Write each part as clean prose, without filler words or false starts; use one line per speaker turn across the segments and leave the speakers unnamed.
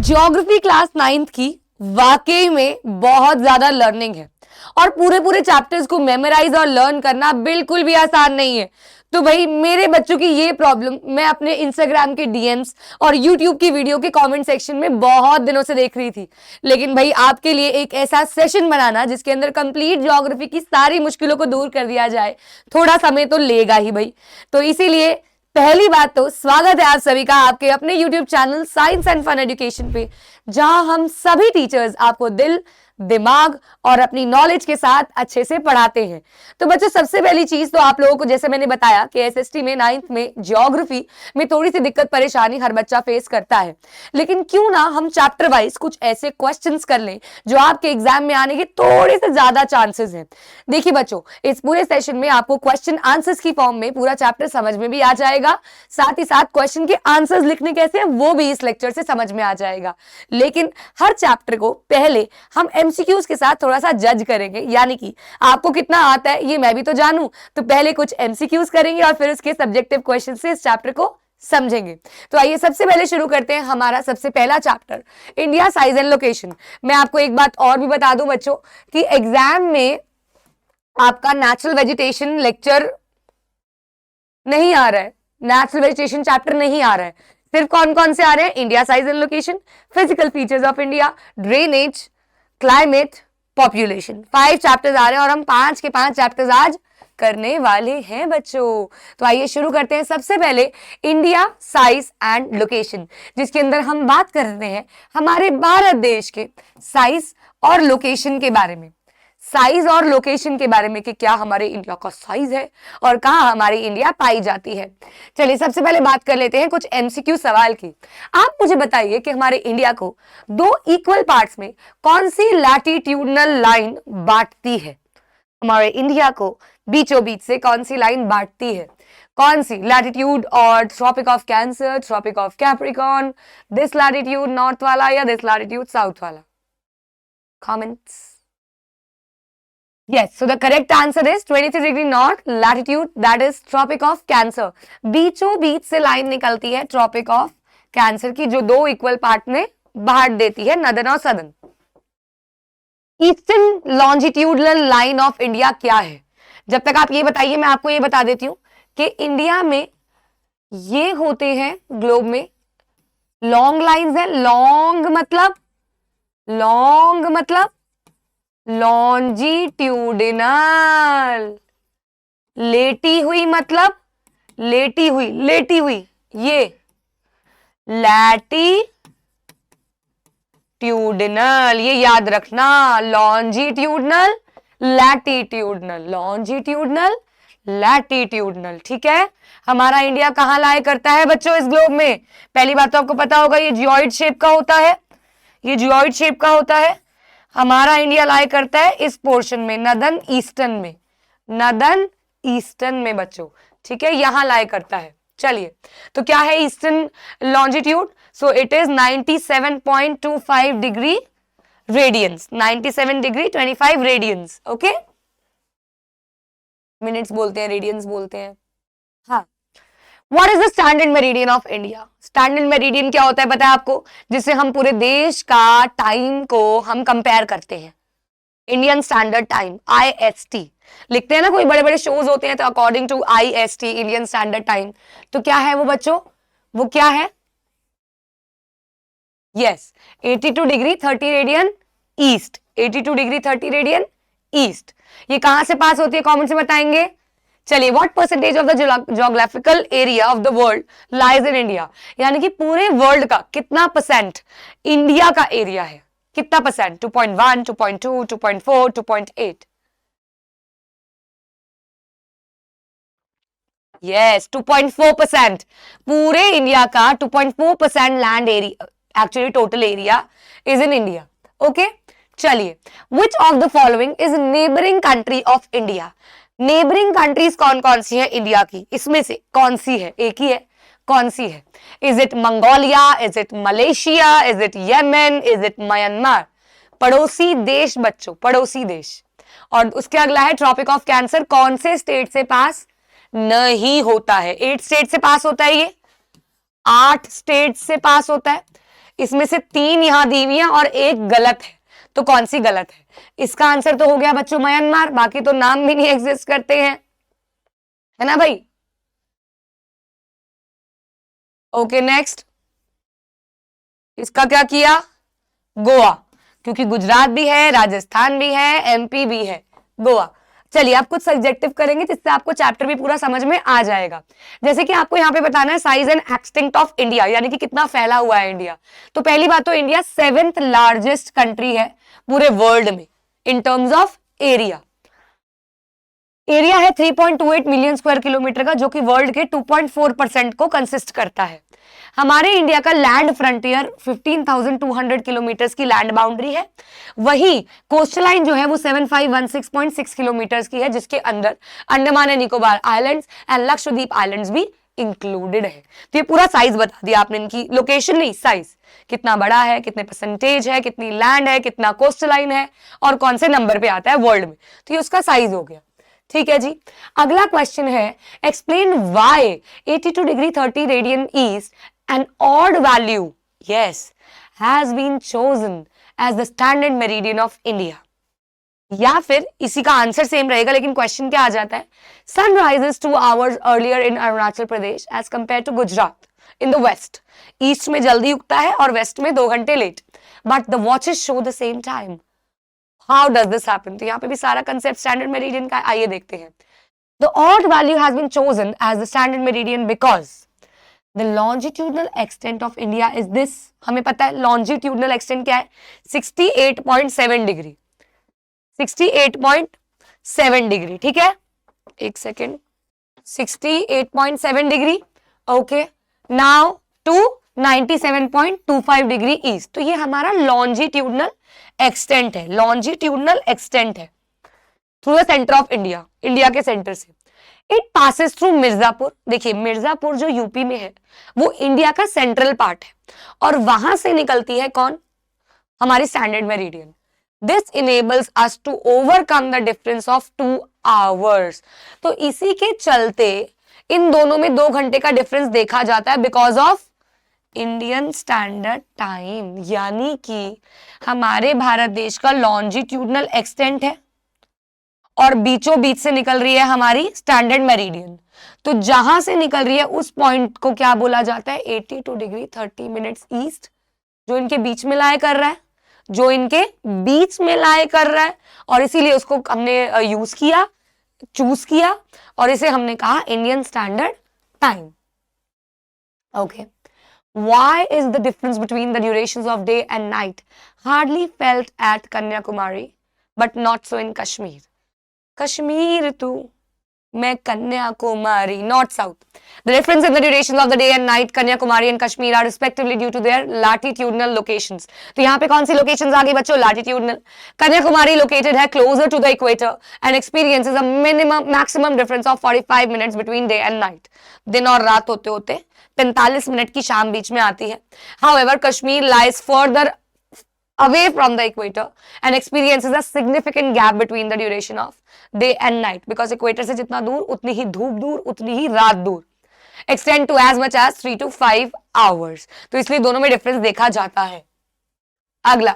Geography class 9th की वाकई में बहुत ज्यादा लर्निंग है और पूरे पूरे चैप्टर्स को मेमोराइज और लर्न करना बिल्कुल भी आसान नहीं है। तो भाई मेरे बच्चों की ये प्रॉब्लम मैं अपने इंस्टाग्राम के डीएम्स और यूट्यूब की वीडियो के कमेंट सेक्शन में बहुत दिनों से देख रही थी। लेकिन भाई आपके लिए एक ऐसा सेशन बनाना जिसके अंदर कंप्लीट ज्योग्राफी की सारी मुश्किलों को दूर कर दिया जाए, थोड़ा समय तो लेगा ही भाई। तो इसीलिए पहली बात तो स्वागत है आप सभी का आपके अपने YouTube channel science and fun education पे, जहां हम सभी टीचर्स आपको दिल, दिमाग और अपनी नॉलेज के साथ अच्छे से पढ़ाते हैं। तो बच्चों, सबसे पहली चीज तो आप लोगों को, जैसे मैंने बताया कि एसएसटी में 9th में ज्योग्राफी में थोड़ी सी दिक्कत परेशानी हर बच्चा फेस करता है, लेकिन क्यों ना हम चैप्टर वाइज कुछ ऐसे क्वेश्चंस कर लें जो आपके एग्जाम में आने के थोड़े से ज्यादा चांसेस हैं। देखिए बच्चों, इस पूरे सेशन में आपको क्वेश्चन आंसर्स की फॉर्म में पूरा चैप्टर समझ में भी आ जाएगा, साथ ही साथ क्वेश्चन के आंसर्स लिखने कैसे हैं वो भी इस लेक्चर से समझ में आ जाएगा। लेकिन हर चैप्टर को पहले हम एमसीक्यूज के साथ थोड़ा सा जज करेंगे, यानी कि आपको कितना आता है ये मैं भी तो जानूं। तो पहले कुछ एमसीक्यूज करेंगे और फिर उसके सब्जेक्टिव क्वेश्चन से इस चैप्टर को समझेंगे। तो आइए सबसे पहले शुरू करते हैं हमारा सबसे पहला chapter, India size and location. मैं आपको एक बात और भी बता दूं बच्चों कि एग्जाम में आपका नेचुरल वेजिटेशन लेक्चर नहीं आ रहा है, नेचुरल वेजिटेशन चैप्टर नहीं आ रहा है। सिर्फ कौन कौन से आ रहे हैं? India size and location, physical features of India, drainage, climate, population, 5 chapters आ रहे हैं और हम 5 के 5 चैप्टर्स आज करने वाले हैं बच्चों। तो आइए शुरू करते हैं सबसे पहले इंडिया साइज एंड लोकेशन, जिसके अंदर हम बात कर रहे हैं हमारे भारत देश के साइज और लोकेशन के बारे में। साइज और लोकेशन के बारे में कि क्या हमारे इंडिया का साइज है और कहां हमारी इंडिया पाई जाती है। चलिए सबसे पहले बात कर लेते हैं कुछ एमसीक्यू सवाल की। आप मुझे बताइए कि हमारे इंडिया को 2 इक्वल पार्ट्स में कौन सी लैटिट्यूडनल लाइन बांटती है? हमारे इंडिया को बीचों बीच से कौन सी लाइन बांटती है? कौन सी? लैटिट्यूड और tropic of Cancer, tropic of Capricorn, this latitude north वाला या दिस लैटिट्यूड साउथ वाला? Comments. Yes, so the correct answer is 23 degree north latitude, that is Tropic of Cancer। बीचों बीच से लाइन निकलती है ट्रॉपिक ऑफ कैंसर की, जो 2 equal part में बांट देती है, नदर्न और southern. Eastern longitudinal line of India क्या है? जब तक आप ये बताइए मैं आपको ये बता देती हूं कि इंडिया में ये होते हैं ग्लोब में लॉन्ग लाइंस है। लॉन्ग मतलब लॉन्जिट्यूडिनल, लेटी हुई मतलब लेटी हुई ये लैटिट्यूडिनल, ये याद रखना। लॉन्जिट्यूडनल, लैटिट्यूडनल, ठीक है। हमारा इंडिया कहां लाए करता है बच्चों इस ग्लोब में? पहली बात तो आपको पता होगा ये जियोइड शेप का होता है, हमारा इंडिया लाई करता है इस पोर्शन में, नदर्न ईस्टर्न में बच्चों, ठीक है, यहां लाई करता है। चलिए, तो क्या है eastern longitude? So it is 97.25 degree radians, 97 degree 25 radians. Okay, minutes बोलते हैं, रेडियंस बोलते हैं। हाँ, What is the standard meridian of India? Standard meridian क्या होता है पता है आपको? जिससे हम पूरे देश का टाइम को हम कंपेयर करते हैं। इंडियन स्टैंडर्ड टाइम, IST लिखते हैं ना, कोई बड़े बड़े शोज होते हैं तो according to IST, Indian standard time. तो क्या है वो बच्चों? वो क्या है? Yes, 82 degree 30 radian east, 82 degree 30 radian east. ये कहां से पास होती है, कॉमेंट से बताएंगे। चलिए, what percentage of the geographical area of the world lies in India? यानी कि पूरे वर्ल्ड का कितना परसेंट इंडिया का एरिया है? कितना परसेंट? 2.1, 2.2, 2.4, 2.8? यस, 2.4%। पूरे इंडिया का 2.4% land area, actually total area, is in India. Okay, चलिए, which of the following is neighbouring country of India? Neighbouring countries कौन कौन सी है इंडिया की? इसमें से कौन सी है? एक ही है, कौन सी है? Is it Mongolia, is it Malaysia, is it Yemen, is it Myanmar? पड़ोसी देश बच्चों, पड़ोसी देश। और उसके अगला है ट्रॉपिक ऑफ कैंसर, कौन से स्टेट से पास नहीं होता है? 8 स्टेट से पास होता है, ये 8 स्टेट से पास होता है। इसमें से 3 यहां दी हुई है और एक गलत है, तो कौन सी गलत है? इसका आंसर तो हो गया बच्चों म्यांमार, बाकी तो नाम भी नहीं एग्जिस्ट करते हैं, है ना भाई? ओके नेक्स्ट, इसका क्या किया? गोवा, क्योंकि गुजरात भी है, राजस्थान भी है, एमपी भी है, गोवा। चलिए आप कुछ सब्जेक्टिव करेंगे जिससे आपको चैप्टर भी पूरा समझ में आ जाएगा। जैसे कि आपको यहाँ पे बताना है size and extent of India, यानी कि कितना फैला हुआ है इंडिया। तो पहली बात तो इंडिया 7th लार्जेस्ट कंट्री है पूरे वर्ल्ड में in terms of area. Area है 3.28 मिलियन स्क्वायर किलोमीटर का, जो कि वर्ल्ड के 2.4% को कंसिस्ट करता है। हमारे इंडिया का लैंड फ्रंटियर 15,200 किलोमीटर की लैंड बाउंड्री है। वही कोस्टल लाइन जो है वो 7516.6 किलोमीटर की है, जिसके अंदर Andaman and Nicobar islands and Lakshadweep islands भी इंक्लूडेड है। तो ये पूरा साइज बता दिया आपने, इनकी लोकेशन नहीं, साइज कितना बड़ा है, कितने परसेंटेज है, कितनी लैंड है, कितना कोस्टल लाइन है और कौन से नंबर पे आता है वर्ल्ड में। तो ये उसका साइज हो गया। ठीक है जी, अगला क्वेश्चन है explain why 82 degree 30 radian east an odd value, yes, has been chosen as the standard meridian of India. या फिर इसी का आंसर सेम रहेगा, लेकिन क्वेश्चन क्या आ जाता है? Sun rises 2 hours earlier in Arunachal Pradesh as compared to Gujarat in the west. East में जल्दी उगता है और वेस्ट में 2 घंटे late, but the watches show the same time. How does this happen? तो यहाँ पे भी सारा कंसेप्ट स्टैंडर्ड मेरिडियन का, आइए देखते हैं। The odd value has been chosen as the standard meridian because The longitudinal extent of India is this. हमें पता है longitudinal extent क्या है? 68.7 डिग्री, 68.7 डिग्री, ठीक है? एक second, 68.7 degree, okay. Now to 97.25 degree east. तो ये हमारा longitudinal extent है, longitudinal extent है through the centre of India, India के सेंटर से। It passes through Mirzapur. देखिए मिर्जापुर जो यूपी में है वो इंडिया का सेंट्रल पार्ट है, और वहां से निकलती है कौन? हमारी standard meridian. This enables us to overcome the difference of 2 hours. तो इसी के चलते इन दोनों में 2 घंटे का डिफरेंस देखा जाता है because of Indian standard time, यानी कि हमारे भारत देश का लॉन्जिट्यूडनल एक्सटेंट है और बीचों बीच से निकल रही है हमारी स्टैंडर्ड मेरिडियन। तो जहां से निकल रही है उस पॉइंट को क्या बोला जाता है? 82 डिग्री 30 मिनट्स ईस्ट, जो इनके बीच में लाए कर रहा है, जो इनके बीच में लाए कर रहा है, और इसीलिए उसको हमने यूज किया, चूज किया, और इसे हमने कहा Indian standard time. Okay, why is the difference between the durations of day and night hardly felt at Kanyakumari but not so in Kashmir? Kashmir तू मैं Kanyakumari, north south. The difference in the duration of the day and night, Kanyakumari and Kashmir are respectively due to their latitudinal locations. तो यहाँ पे कौन सी locations आ गई बच्चों? latitudinal. Kanyakumari located है closer to the equator and experiences a maximum difference of 45 minutes between day and night. दिन और रात होते होते 45 मिनट की शाम बीच में आती है। However, Kashmir lies further away from the equator and experiences a significant gap between the duration of day and night, because equator से जितना दूर उतनी ही धूप दूर, उतनी ही रात दूर, extend to as much as 3 to 5 hours. तो इसलिए दोनों में डिफरेंस देखा जाता है। अगला,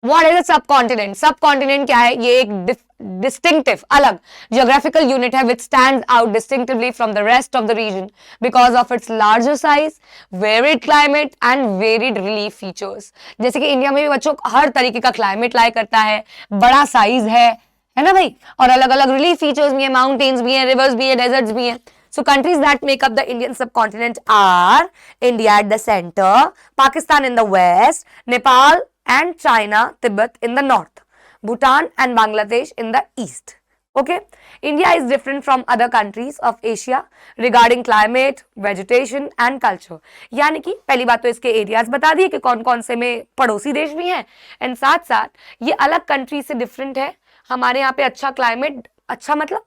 What is a subcontinent? Subcontinent क्या है? ये एक distinctive, अलग geographical unit है which stands out distinctively from the rest of the region because of its larger size, varied climate and varied relief features. जैसे कि इंडिया में भी बच्चों हर तरीके का क्लाइमेट लाई करता है, बड़ा साइज है ना भाई, और अलग अलग रिलीफ फीचर्स भी है, माउंटेन्स भी है, रिवर्स भी है, डेजर्ट्स भी है। So countries that make up the Indian subcontinent are India at the center, Pakistan in the west, Nepal and China, Tibet in the north, Bhutan and Bangladesh in the east. Okay, India is different from other countries of Asia regarding climate, vegetation and culture. यानी कि पहली बात तो इसके areas बता दिए कि कौन कौन से में पड़ोसी देश भी हैं, एंड साथ साथ ये अलग कंट्री से डिफरेंट है। हमारे यहाँ पे अच्छा क्लाइमेट, अच्छा मतलब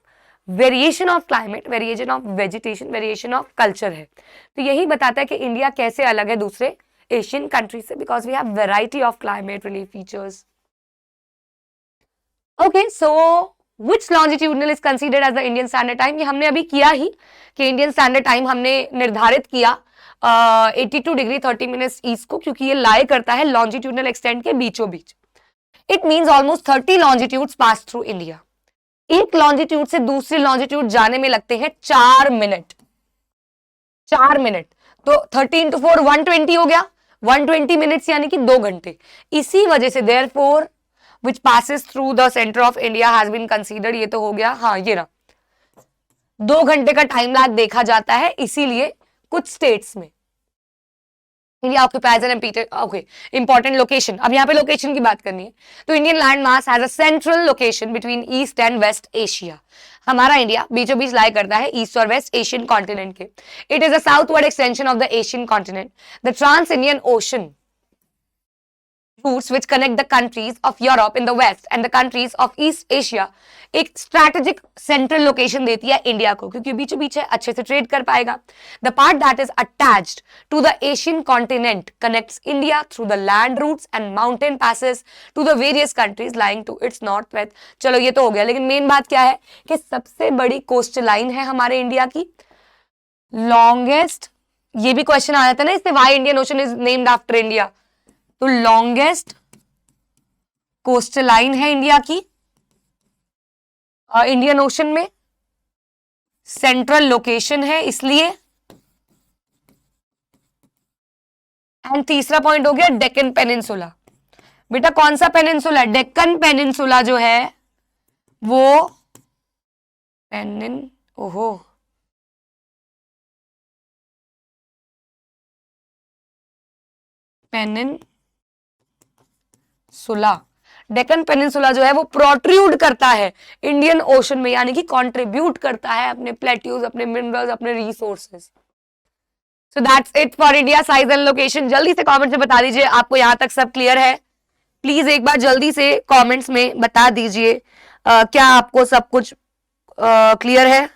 variation of climate, variation of vegetation, variation of culture है। तो यही बताता है कि इंडिया कैसे अलग है दूसरे एशियन कंट्री से, because we have variety of climate relief features. Okay, so which longitudinal is considered as the Indian standard time? ये हमने अभी किया ही कि इंडियन स्टैंडर्ड टाइम हमने निर्धारित किया 82 डिग्री 30 मिनट्स ईस्ट को, क्योंकि ये लाई करता है लॉन्जिट्यूडनल एक्सटेंट के बीचों बीच। It means almost 30 longitudes pass through India. एक लॉन्जिट्यूड से दूसरी लॉन्जिट्यूड जाने में लगते हैं 4 मिनट। 4 मिनट तो 13 to 4 120 हो गया, 120 मिनट्स यानी कि 2 घंटे। इसी वजह से therefore which passes through the center of India has been considered, ये तो हो गया, हाँ ये रहा, 2 घंटे का टाइम लैग देखा जाता है इसीलिए कुछ स्टेट्स में। India occupies an important location. अब यहाँ पे लोकेशन की बात करनी है तो Indian land mass has a central location between east and west Asia. हमारा इंडिया बीचों बीच लाई करता है ईस्ट और वेस्ट एशियन कॉन्टिनेंट के। It is a southward extension of the Asian continent. The trans Indian Ocean routes which connect the countries of Europe in the west and the countries of East Asia एक strategic central location देती है India को, क्योंकि बीचों बीच है, अच्छे से trade कर पाएगा। The part that is attached to the Asian continent connects India through the land routes and mountain passes to the various countries lying to its northwest। चलो ये तो हो गया, लेकिन मेन बात क्या है कि सबसे बड़ी कोस्टल लाइन है हमारे इंडिया की, लॉन्गेस्ट। ये भी क्वेश्चन आया था ना इससे, why Indian Ocean is named after India। तो लॉन्गेस्ट कोस्टल लाइन है इंडिया की, इंडियन ओशन में सेंट्रल लोकेशन है इसलिए। एंड तीसरा पॉइंट हो गया डेक्कन पेनिनसुला। बेटा कौन सा पेनिनसुला? डेक्कन पेनिनसुला जो है वो पेनिनसुला, डेक्कन पेनिनसुला जो है वो प्रोट्रूड करता है इंडियन ओशन में, यानी कि कंट्रीब्यूट करता है अपने प्लेट्यूज, अपने मिनरल्स, अपने resources. So that's it for India size and location. जल्दी से कमेंट में बता दीजिए आपको यहां तक सब क्लियर है। प्लीज एक बार जल्दी से कमेंट्स में बता दीजिए क्या आपको सब कुछ क्लियर है।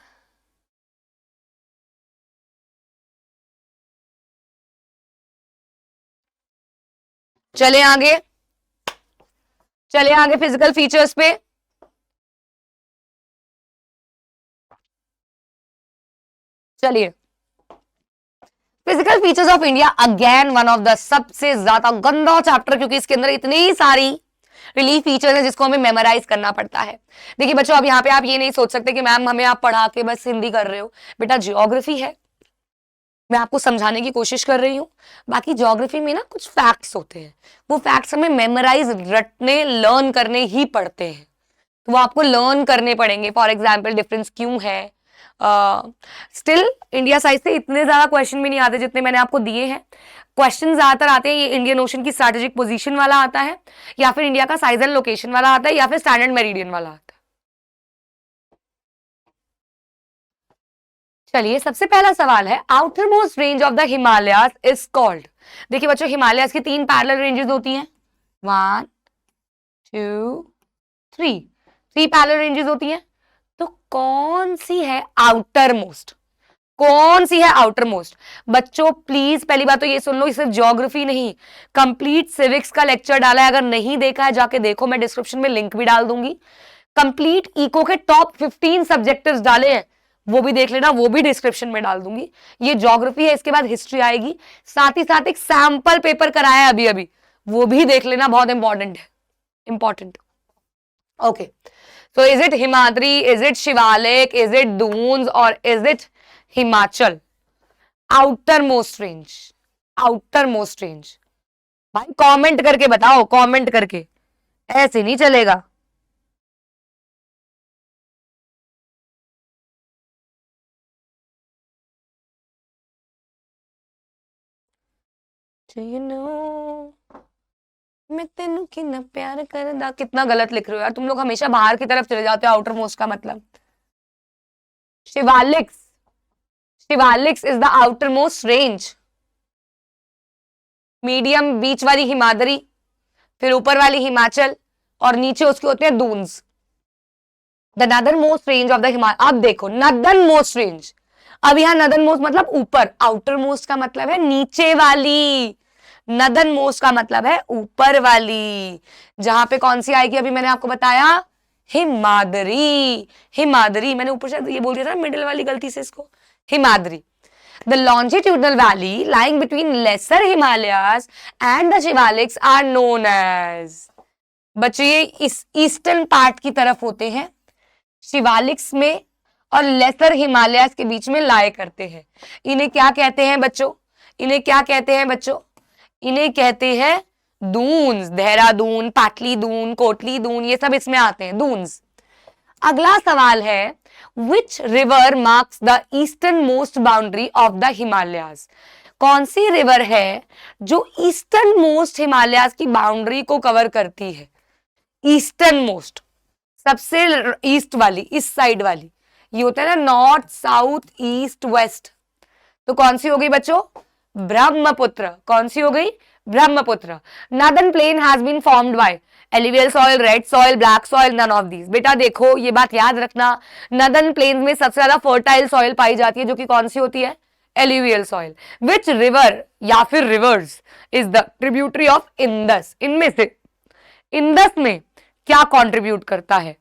चले आगे, चले आगे फिजिकल फीचर्स पे। चलिए, physical features of India again one of the सबसे ज्यादा गंदा चैप्टर, क्योंकि इसके अंदर इतनी सारी रिलीफ फीचर्स हैं जिसको हमें मेमोराइज करना पड़ता है। देखिए बच्चों, अब यहाँ पे आप ये नहीं सोच सकते कि मैम हमें आप पढ़ा के बस हिंदी कर रहे हो। बेटा ज्योग्राफी है, मैं आपको समझाने की कोशिश कर रही हूँ। बाकी ज्योग्राफी में ना कुछ फैक्ट्स होते हैं, वो फैक्ट्स हमें मेमोराइज, रटने, लर्न करने ही पड़ते हैं, तो वो आपको लर्न करने पड़ेंगे। फॉर एग्जाम्पल डिफरेंस क्यों है। स्टिल इंडिया साइड से इतने ज्यादा क्वेश्चन भी नहीं आते जितने मैंने आपको दिए हैं। क्वेश्चन ज्यादातर आते हैं ये इंडियन ओशन की स्ट्रेटेजिक पोजीशन वाला आता है, या फिर इंडिया का साइज एंड लोकेशन वाला आता है, या फिर स्टैंडर्ड मेरिडियन वाला आता है। चलिए, सबसे पहला सवाल है outer most range of the Himalayas is called. देखिए बच्चों, हिमालयाज की 3 पैरेलल रेंजेस होती हैं, 1 2 3, 3 पैरेलल रेंजेस होती हैं। तो कौन सी है आउटर मोस्ट? कौन सी है आउटर मोस्ट? बच्चों प्लीज पहली बात तो ये सुन लो, ये सिर्फ ज्योग्राफी नहीं, कंप्लीट सिविक्स का लेक्चर डाला है, अगर नहीं देखा है जाके देखो, मैं डिस्क्रिप्शन में लिंक भी डाल दूंगी। कंप्लीट इको के टॉप 15 सब्जेक्टिव्स डाले हैं, वो भी देख लेना, वो भी डिस्क्रिप्शन में डाल दूंगी। ये ज्योग्राफी है, इसके बाद हिस्ट्री आएगी, साथ ही साथ एक सैंपल पेपर कराया है अभी अभी, वो भी देख लेना, बहुत इंपॉर्टेंट है, important. Okay, so is it Himadri, is it Shivalik, is it Duns और is it Himachal? Outer most range, outer most range. भाई कमेंट करके बताओ, कमेंट करके, ऐसे नहीं चलेगा। Do you know मैं तेनू कितना प्यार करदा। कितना गलत लिख रहे हो यार तुम लोग, हमेशा बाहर की तरफ चले जाते हो। आउटर मोस्ट का मतलब Shivaliks, Shivaliks is the outermost range. Medium बीच वाली हिमाद्री, फिर ऊपर वाली हिमाचल, और नीचे उसके होते हैं Doons. The northernmost range of the Himalaya. अब देखो नदर्न मोस्ट रेंज, अब यहाँ नदर्न मोस्ट मतलब ऊपर, आउटर मोस्ट का मतलब है नीचे वाली, नदर्न मोस्ट का मतलब है ऊपर वाली। जहां पे कौन सी आएगी अभी मैंने आपको बताया, हिमाद्री। हिमाद्री मैंने ऊपर से ये बोल दिया था मिडिल वाली, गलती से इसको, Himadri. The longitudinal valley lying between lesser Himalayas and the Shivaliks are known as. बच्चों ये इस ईस्टर्न पार्ट की तरफ होते हैं, शिवालिक्स में और लेसर हिमालयास के बीच में लाए करते हैं। इन्हें क्या कहते हैं बच्चों? इन्हें क्या कहते हैं बच्चों? इन्हें कहते हैं दून्स। देहरादून, पाटली दून, कोटली दून, ये सब इसमें आते हैं, दून्स। अगला सवाल है, which river marks the eastern most boundary of the Himalayas? कौन सी रिवर है जो ईस्टर्न मोस्ट हिमालयास की बाउंड्री को कवर करती है? ईस्टर्न मोस्ट, सबसे ईस्ट वाली, इस साइड वाली, ये होता है ना नॉर्थ, साउथ, ईस्ट, वेस्ट। तो कौन सी हो गई बच्चों? ब्रह्मपुत्र। कौन सी हो गई? Brahmaputra. Northern plain has been formed by alluvial soil, red soil, black soil, none of these. बेटा देखो ये बात याद रखना, नॉर्दर्न प्लेन में सबसे ज्यादा फर्टाइल सॉइल पाई जाती है, जो कि कौन सी होती है? Alluvial soil. विच रिवर या फिर reverse is the tributary of Indus? इनमें से इंदस में क्या कंट्रीब्यूट करता है?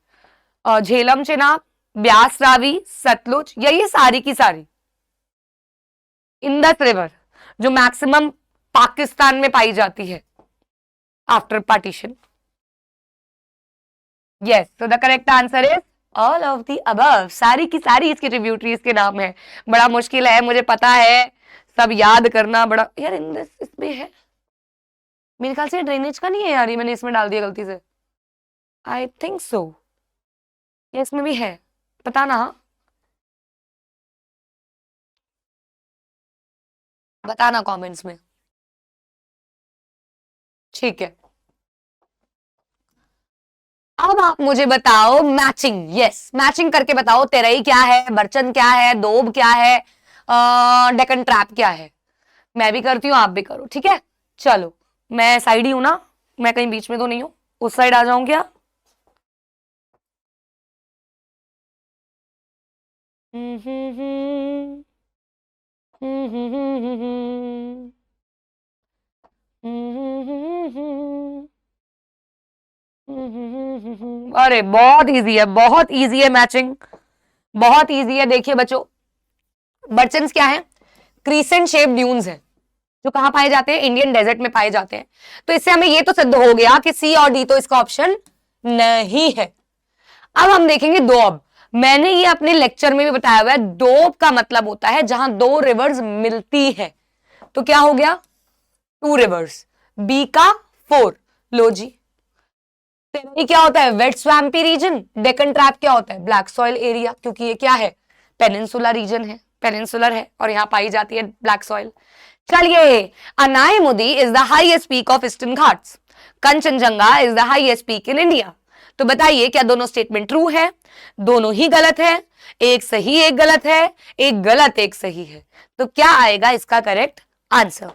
झेलम, चेनाब, ब्यास, रावी, सतलुज, या ये सारी की सारी? इंदस रिवर जो मैक्सिमम पाकिस्तान में पाई जाती है आफ्टर पार्टीशन। यस, तो the correct answer is all of the above. सारी की सारी इसकी ट्रिब्यूटरीज के नाम है। बड़ा मुश्किल है, मुझे पता है, सब याद करना बड़ा। यार इंदस इसमें है, मेरे ख्याल से ड्रेनेज का नहीं है यार, ये मैंने इसमें डाल दिया गलती से। आई थिंक सो, ये इसमें भी है, पता ना, बताना कमेंट्स में। ठीक है, अब आप मुझे बताओ मैचिंग। यस, मैचिंग करके बताओ, तेरई क्या है, बर्चन क्या है, दोब क्या है, डेकन ट्रैप क्या है। मैं भी करती हूँ, आप भी करो, ठीक है। चलो, मैं साइड ही हूं ना, मैं कहीं बीच में तो नहीं हूं, उस साइड आ जाऊं क्या? अरे बहुत इजी है, बहुत इजी है मैचिंग, बहुत इजी है। देखिए बच्चों, बर्चन्स क्या है? क्रीसेंट शेप ड्यून्स है, जो कहां पाए जाते हैं? इंडियन डेजर्ट में पाए जाते हैं। तो इससे हमें ये तो सिद्ध हो गया कि सी और डी तो इसका ऑप्शन नहीं है। अब हम देखेंगे दोब। मैंने ये अपने लेक्चर में भी बताया हुआ है, दोब का मतलब होता है जहां दो रिवर्स मिलती है। तो क्या हो गया? To reverse. बी का 4। लो जी। तेरई क्या होता है? Wet swampy region. Deccan trap क्या होता है? ब्लैक सॉइल एरिया, क्योंकि ये क्या है? पेनिनसुला रीजन है, पेनिनसुलर है, और यहां पाई जाती है ब्लैक सॉइल। चलिए, Anaimudi is the highest peak of eastern Ghats. Kanchenjunga is the highest peak in India. तो बताइए क्या दोनों स्टेटमेंट ट्रू है? दोनों ही गलत है। एक सही एक गलत है, एक गलत एक सही है। तो क्या आएगा इसका करेक्ट आंसर?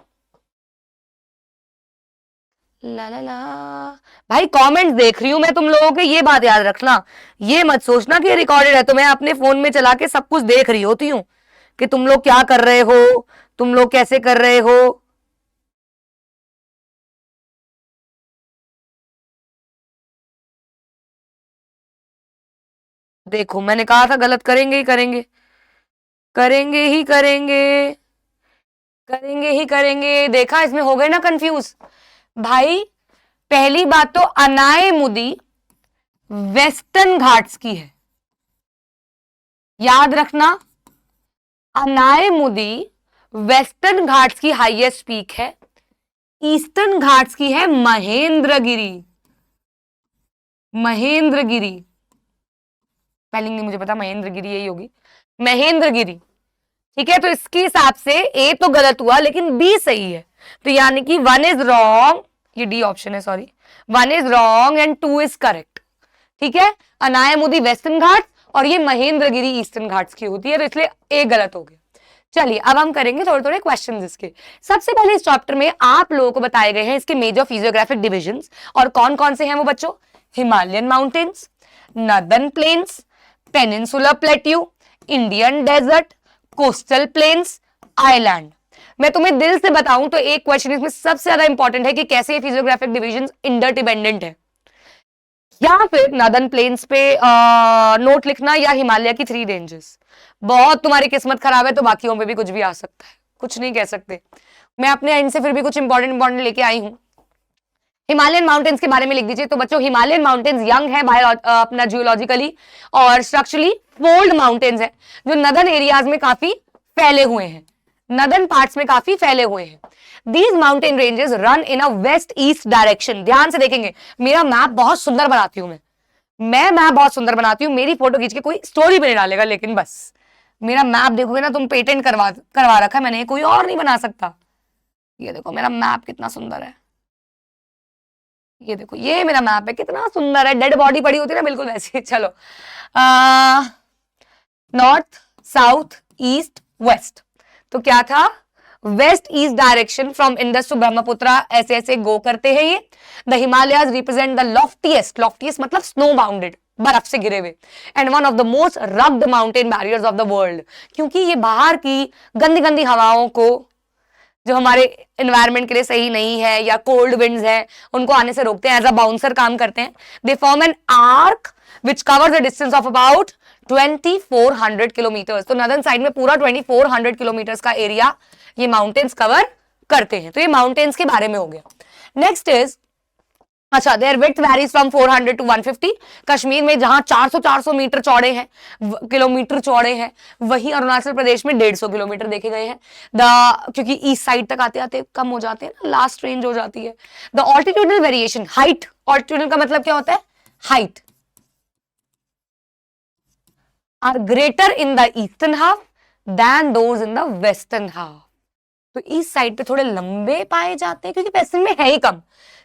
ला ला ला। भाई कमेंट्स देख रही हूं मैं तुम लोगों के, ये बात याद रखना। ये मत सोचना कि रिकॉर्डेड है, तो मैं अपने फोन में चला के सब कुछ देख रही होती हूँ कि तुम लोग क्या कर रहे हो, तुम लोग कैसे कर रहे हो। देखो मैंने कहा था गलत करेंगे ही करेंगे, करेंगे ही करेंगे, करेंगे ही करेंगे। देखा, इसमें हो गए ना कंफ्यूज। भाई पहली बात तो अनायमुदी वेस्टर्न घाट्स की है, याद रखना। अनायमुदी वेस्टर्न घाट्स की हाईएस्ट पीक है। ईस्टर्न घाट्स की है महेंद्रगिरी। महेंद्रगिरी स्पेलिंग नहीं मुझे पता, महेंद्रगिरी यही होगी, महेंद्रगिरी। ठीक है, तो इसके हिसाब से ए तो गलत हुआ लेकिन बी सही है। तो यानी कि 1 इज रॉन्ग, ये डी ऑप्शन है, sorry, 1 is wrong and 2 is correct. ठीक है, अनायमुदी वेस्टर्न घाट्स और ये महेंद्रगिरी ईस्टर्न घाट्स की होती है, तो इसलिए ए गलत हो गया। चलिए अब हम करेंगे थोड़े थोड़े क्वेश्चन इसके। सबसे पहले इस चैप्टर में आप लोगों को बताए गए हैं इसके मेजर फिजियोग्राफिक डिविजन्स, और कौन कौन से हैं वो बच्चों? Himalayan mountains, northern plains, peninsular plateau, Indian desert, coastal plains, island. मैं तुम्हें दिल से बताऊं तो एक क्वेश्चन इसमें सबसे ज्यादा इंपॉर्टेंट है कि कैसे ये फिजियोग्राफिक डिविजन्स इंटरडिपेंडेंट है। या फिर नदन प्लेन्स पे नोट लिखना, या हिमालय की 3 रेंजेस। बहुत तुम्हारी किस्मत खराब है तो बाकियों पे भी कुछ भी आ सकता है, कुछ नहीं कह सकते। मैं अपने एंड से फिर भी कुछ इंपॉर्टेंट लेके आई हूं। हिमालयन माउंटेन्स के बारे में लिख दीजिए। तो बच्चों हिमालयन माउंटेन्स यंग है अपना जियोलॉजिकली और स्ट्रक्चरली फोल्ड माउंटेन्स है, जो नदन एरियाज में काफी फैले हुए हैं, नदन पार्ट्स में काफी फैले हुए हैं। These mountain ranges run in a waste east direction. ध्यान से देखेंगे, मेरा मैप बहुत सुंदर बनाती हूं मैं मैप बहुत सुंदर बनाती हूँ, मेरी फोटो खींच के कोई स्टोरी पे नहीं डालेगा, लेकिन बस मेरा मैप देखोगे ना तुम, पेटेंट करवा रखा है मैंने, कोई और नहीं बना सकता। ये देखो मेरा मैप कितना सुंदर है, ये देखो ये मेरा मैप है, कितना सुंदर है, डेड बॉडी पड़ी होती है ना बिल्कुल वैसी। चलो नॉर्थ साउथ ईस्ट वेस्ट, तो क्या था, west east direction from Indus to Brahmaputra, ऐसे ऐसे गो करते हैं ये। The Himalayas represent the loftiest, loftiest मतलब स्नो बाउंडेड, बर्फ से घिरे हुए, and one of the most rugged mountain barriers of the world, क्योंकि ये बाहर की गंदी गंदी हवाओं को, जो हमारे एनवायरमेंट के लिए सही नहीं है, या कोल्ड विंड्स है, उनको आने से रोकते हैं, एज अ बाउंसर काम करते हैं। They form an arc which covers the distance of about 2400 kilometre. तो नदर्न साइड में पूरा 2400 किलोमीटर का एरिया ये माउंटेन्स कवर करते हैं। तो ये माउंटेन्स के बारे में हो गया। नेक्स्ट इज, अच्छा, their width varies from 400 to 150। Kashmir में जहां 400 मीटर चौड़े हैं, किलोमीटर चौड़े हैं, वही अरुणाचल प्रदेश में 150 किलोमीटर देखे गए हैं। क्योंकि ईस्ट साइड तक आते आते कम हो जाते हैं ना, लास्ट रेंज हो जाती है। The altitudinal variation, height, altitudinal का मतलब क्या होता है, height, are greater in the eastern half than those in the western half. तो ईस्ट साइड पे थोड़े लंबे पाए जाते हैं, क्योंकि वेस्टर्न में है ही कम।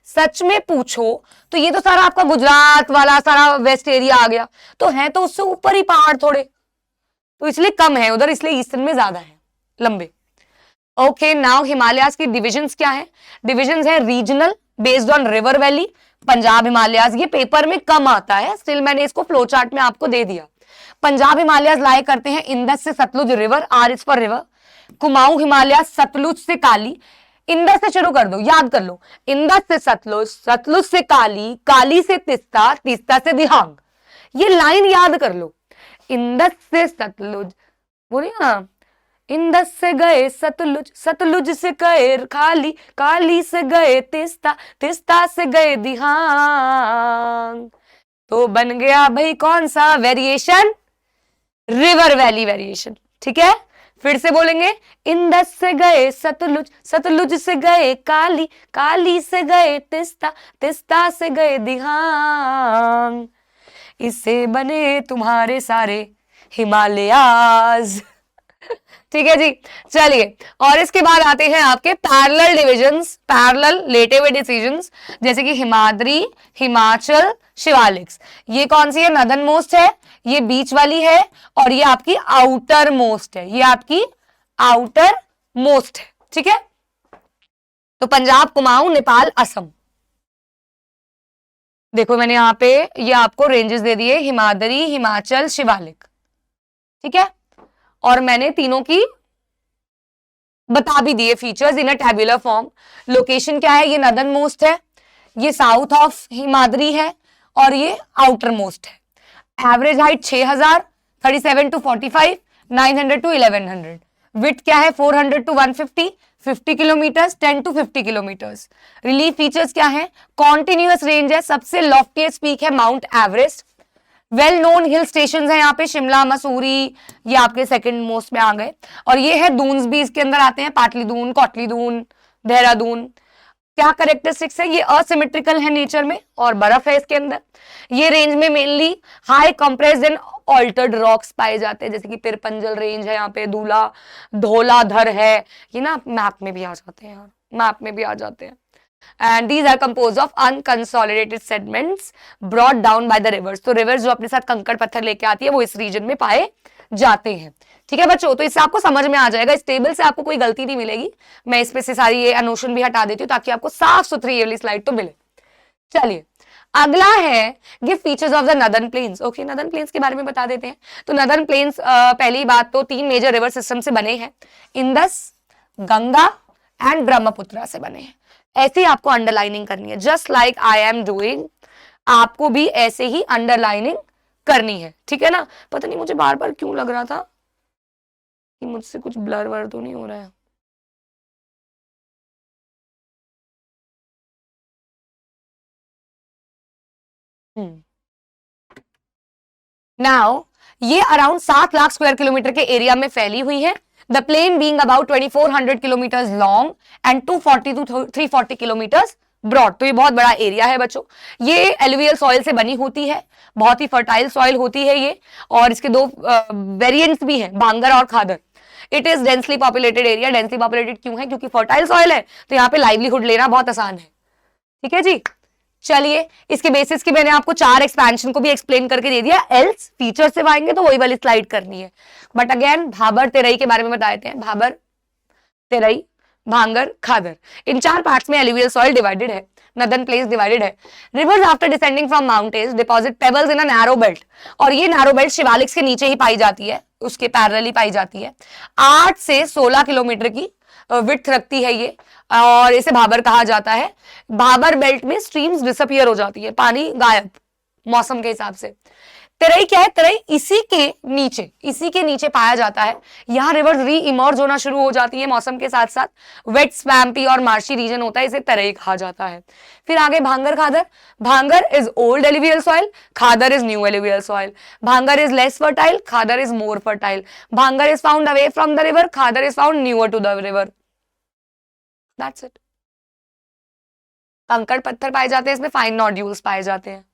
सच में पूछो तो ये तो सारा आपका गुजरात वाला सारा वेस्ट एरिया आ गया, तो है तो उससे ऊपर ही पहाड़ थोड़े, तो इसलिए कम है उधर, इसलिए ईस्टर्न में ज्यादा है लंबे। ओके, नाउ हिमालयाज की डिविजन्स क्या है? डिविजन्स है regional based on river valley, Punjab Himalayas, ये पेपर में कम आता है, स्टिल मैंने इसको फ्लो चार्ट में आपको दे दिया। पंजाब हिमालयाज लाई करते हैं इंडस से सतलुज रिवर, आर इज फॉर रिवर। कुमाऊं हिमालय सतलुज से काली, इंदस से शुरू कर दो, याद कर लो, इंदस से सतलुज, सतलुज से काली, काली से तिस्ता, तिस्ता से दिहांग, ये लाइन याद कर लो। इंदस से सतलुज, बोलिए ना, इंदस से गए सतलुज, सतलुज से गए काली, काली से गए तिस्ता, तिस्ता से गए दिहांग, तो बन गया भाई कौन सा वेरिएशन, रिवर वैली वेरिएशन। ठीक है, फिर से बोलेंगे, इंदस से गए सतलुज, सतलुज से गए काली, काली से गए तिस्ता, तिस्ता से गए दिहांग, इससे बने तुम्हारे सारे हिमालयाज। ठीक है जी, चलिए, और इसके बाद आते हैं आपके पैरेलल डिविजन्स, पैरेलल लेटे हुए डिसीजंस, जैसे कि हिमाद्री, हिमाचल, शिवालिक्स। ये कौन सी है, नदन मोस्ट है, ये बीच वाली है, और ये आपकी आउटर मोस्ट है, ये आपकी आउटर मोस्ट है। ठीक है, तो पंजाब, कुमाऊं, नेपाल, असम। देखो मैंने यहाँ पे ये आपको रेंजेस दे दिए, हिमाद्री, हिमाचल, शिवालिक। ठीक है, और मैंने तीनों की बता भी दिए features in a tabular form. Location क्या है, ये नदन मोस्ट है, ये साउथ ऑफ हिमाद्री है, और ये आउटर मोस्ट है। Average height 6000, 37 to 45, 900 to 1100। Width क्या है, 400 to 150, 50 kilometre, 10 to 50 kilometres. Relief features क्या है, कॉन्टिन्यूअस रेंज है, सबसे लॉफ्टीएस्ट पीक है Mount Everest. Well known hill station है यहाँ पे, शिमला, मसूरी, ये आपके सेकंड मोस्ट में आ गए, और ये है दून्स भी इसके अंदर आते हैं, पाटली दून, कोटली दून, देहरादून। क्या करेक्टरिस्टिक्स है, ये असिमेट्रिकल है नेचर में, और बर्फ है इसके अंदर। ये रेंज में mainly high compressed and altered rocks पाए जाते हैं, जैसे कि पिरपंजल रेंज है यहाँ पे, धूला, धौलाधर है, ये ना मैप में भी आ जाते हैं यार, मैप में भी आ जाते हैं। And these are composed of unconsolidated sediments brought down by the rivers. तो rivers जो अपने साथ कंकड़ पत्थर लेके आती है वो इस रीजन में पाए जाते हैं। ठीक है बच्चों, तो इससे आपको समझ में आ जाएगा, इस टेबल से आपको कोई गलती नहीं मिलेगी। मैं इस पे से सारी ये अनोशन भी हटा देती हूँ ताकि आपको साफ सुथरी ये वाली स्लाइड तो मिले। चलिए, अगला है give features of the northern plains. Okay, northern plains के बारे में बता देते हैं। तो नदर्न प्लेन्स पहली बात तो 3 मेजर रिवर सिस्टम से बने हैं, इंदस, गंगा एंड ब्रह्मपुत्र से बने हैं। ऐसे ही आपको अंडरलाइनिंग करनी है, just like I am doing. आपको भी ऐसे ही अंडरलाइनिंग करनी है, ठीक है ना। पता नहीं मुझे बार बार क्यों लग रहा था कि मुझसे कुछ ब्लर वर्र तो नहीं हो रहा है। नाउ ये अराउंड 7 लाख स्क्वायर किलोमीटर के एरिया में फैली हुई है। The plain being about 2400 kilometre long and 240 to 340 kilometre broad. तो ये बहुत बड़ा एरिया है बच्चों। ये एलुवियल सॉइल से बनी होती है, बहुत ही फर्टाइल सॉइल होती है ये, और इसके दो वेरिएंट्स भी हैं, भांगर और Khadar. It is densely populated area. Densely populated क्यों है? क्योंकि फर्टाइल सॉइल है, तो यहाँ पे लाइवलीहुड लेना बहुत आसान है, ठीक है जी। चलिए, इसके बेसिस की मैंने आपको 4 एक्सपेंशन को भी एक्सप्लेन करके दे दिया। एल्स फीचर से आएंगे तो वही वाली स्लाइड करनी है। बट अगेन भाबर तेरई के बारे में बता देते हैं। भाबर, तेरई, भांगर, खादर, इन 4 पार्ट्स में एलुवियल सॉइल डिवाइडेड है। नदन प्लेस डिवाइडेड है। Rivers after descending from mountains deposit pebbles in a narrow belt, और ये नैरो बेल्ट शिवालिक्स के नीचे ही पाई जाती है, उसके पैरेलली पाई जाती है। 8 से 16 किलोमीटर की विड्थ रखती है ये, और इसे भाबर कहा जाता है। भाबर बेल्ट में स्ट्रीम्स डिसअपियर हो जाती है, पानी गायब मौसम के हिसाब से। तेरई क्या है? तेरई इसी के नीचे पाया जाता है। यहां रिवर्स री इमर्ज होना शुरू हो जाती है मौसम के साथ साथ। वेट, स्वैम्पी और मार्शी रीजन होता है, इसे तेरई कहा जाता है। फिर आगे Bhangar, Khadar. Bhangar is old alluvial soil, Khadar is new alluvial soil. Bhangar is less fertile, Khadar is more fertile. Bhangar is found away from the river, Khadar is found newer to the river. That's it. कंकड़ पत्थर पाए जाते हैं इसमें, फाइन नोड्यूल्स पाए जाते हैं।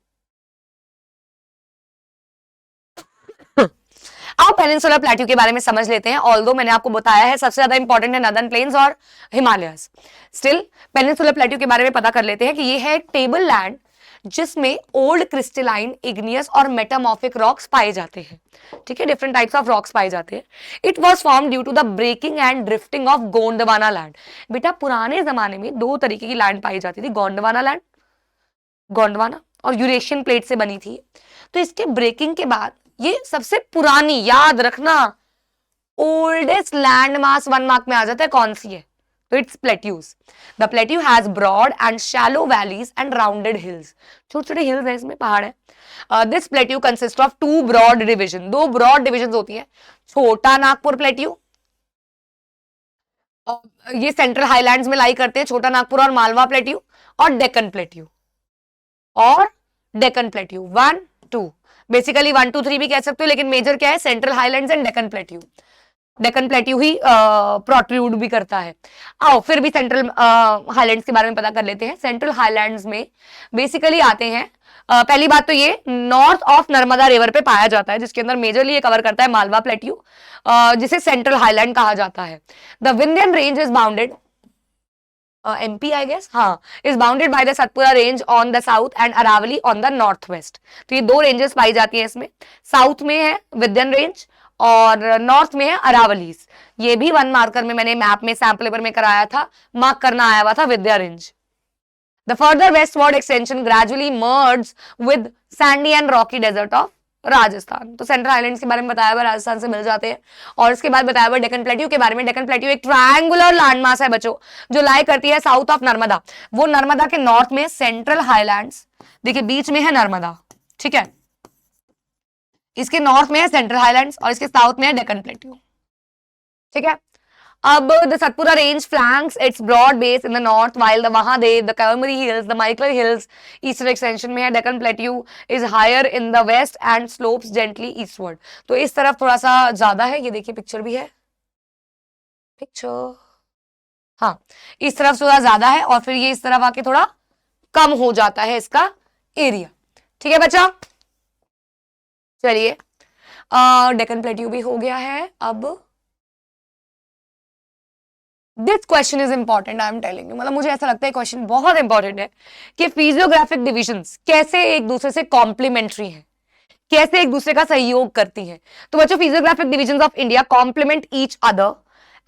अब पेनिनसुलर प्लेट्यू के बारे में समझ लेते हैं। ऑल्दो मैंने आपको बताया है सबसे ज्यादा इंपॉर्टेंट है नदर्न प्लेन्स और हिमालयस, स्टिल पेनिनसुलर प्लेट्यू के बारे में पता कर लेते हैं कि ये है टेबल लैंड जिसमें ओल्ड क्रिस्टलाइन, इग्नियस और मेटामॉर्फिक रॉक्स पाए जाते हैं, ठीक है। डिफरेंट टाइप्स ऑफ रॉक्स पाए जाते हैं। It was form due to the breaking and drifting of Gondwana land. बेटा पुराने जमाने में 2 तरीके की लैंड पाई जाती थी, गोंडवाना लैंड, गोंडवाना, और यूरेशियन प्लेट से बनी थी। तो इसके ब्रेकिंग के बाद ये सबसे पुरानी, याद रखना, ओल्डेस्ट लैंड मास 1 मार्क में आ जाता है, कौन सी है? तो it's plateaus. The plateau has broad and shallow valleys and rounded hills. छोटे छोटे हिल्स हैं इसमें, पहाड़ है। This plateau consist of 2 broad division. 2 broad division होती है। छोटा नागपुर प्लेट्यू, ये सेंट्रल हाईलैंड्स में लाई करते हैं, छोटा नागपुर और मालवा प्लेट्यू, और डेक्कन प्लेट्यू, और डेक्कन प्लेट्यू 1 2, बेसिकली 1 2 3 भी कह सकते हो, लेकिन मेजर क्या है? Central highlands and Deccan plateau. Deccan plateau he protrude भी करता है। आओ फिर भी सेंट्रल हाईलैंड्स के बारे में पता कर लेते हैं। सेंट्रल हाईलैंड्स में बेसिकली आते हैं, पहली बात तो ये नॉर्थ ऑफ नर्मदा रिवर पे पाया जाता है, जिसके अंदर मेजरली ये कवर करता है मालवा प्लेट्यू, जिसे सेंट्रल हाईलैंड कहा जाता है। The Vindhyan range is bounded, MP I guess, हाँ, is bounded by the Satpura range on the south and Aravalli on the northwest। तो ये 2 रेंजेस पाई जाती है इसमें। साउथ में है विंध्यन रेंज और नॉर्थ में है अरावलीज। ये भी 1 मार्कर में मैंने मैप में सैंपल पेपर में कराया था, मार्क करना आया हुआ था Vindhya range. The further westward extension gradually merges with sandy and rocky desert of Rajasthan. तो सेंट्रल आइलैंड्स के बारे में बताया हुआ, राजस्थान से मिल जाते हैं। और इसके बाद बताया हुआ डेक्कन प्लेट्यू के बारे में। डेक्कन प्लेट्यू एक ट्रायंगुलर लैंडमास है बच्चों, जो लाई करती है साउथ ऑफ नर्मदा। वो नर्मदा के नॉर्थ में सेंट्रल हाईलैंड्स, देखिए बीच में है नर्मदा, ठीक है, इसके नॉर्थ में है सेंट्रल हाईलैंड्स और इसके साउथ में है डेक्कन प्लेट्यू, ठीक है। अब the Satpura range flanks its broad base in the north, while the Mahadev, the Kavamari hills, the Maiklar hills eastern extension में है। Deccan Plateau is higher in the west and slopes gently eastward। तो इस तरफ थोड़ा सा ज्यादा है, ये देखिए पिक्चर भी है, पिक्चर, हाँ, इस तरफ थोड़ा ज्यादा है और फिर ये इस तरफ आके थोड़ा कम हो जाता है इसका एरिया, ठीक है बच्चा। चलिए, डेक्कन प्लेट्यू भी हो गया है। अब this question is important, I am telling you, मतलब मुझे ऐसा लगता है क्वेश्चन बहुत इंपॉर्टेंट है कि फिजियोग्राफिक डिविजन्स कैसे एक दूसरे से कॉम्प्लीमेंट्री हैं, कैसे एक दूसरे का सहयोग करती हैं। तो बच्चों, physiographic divisions of India complement each other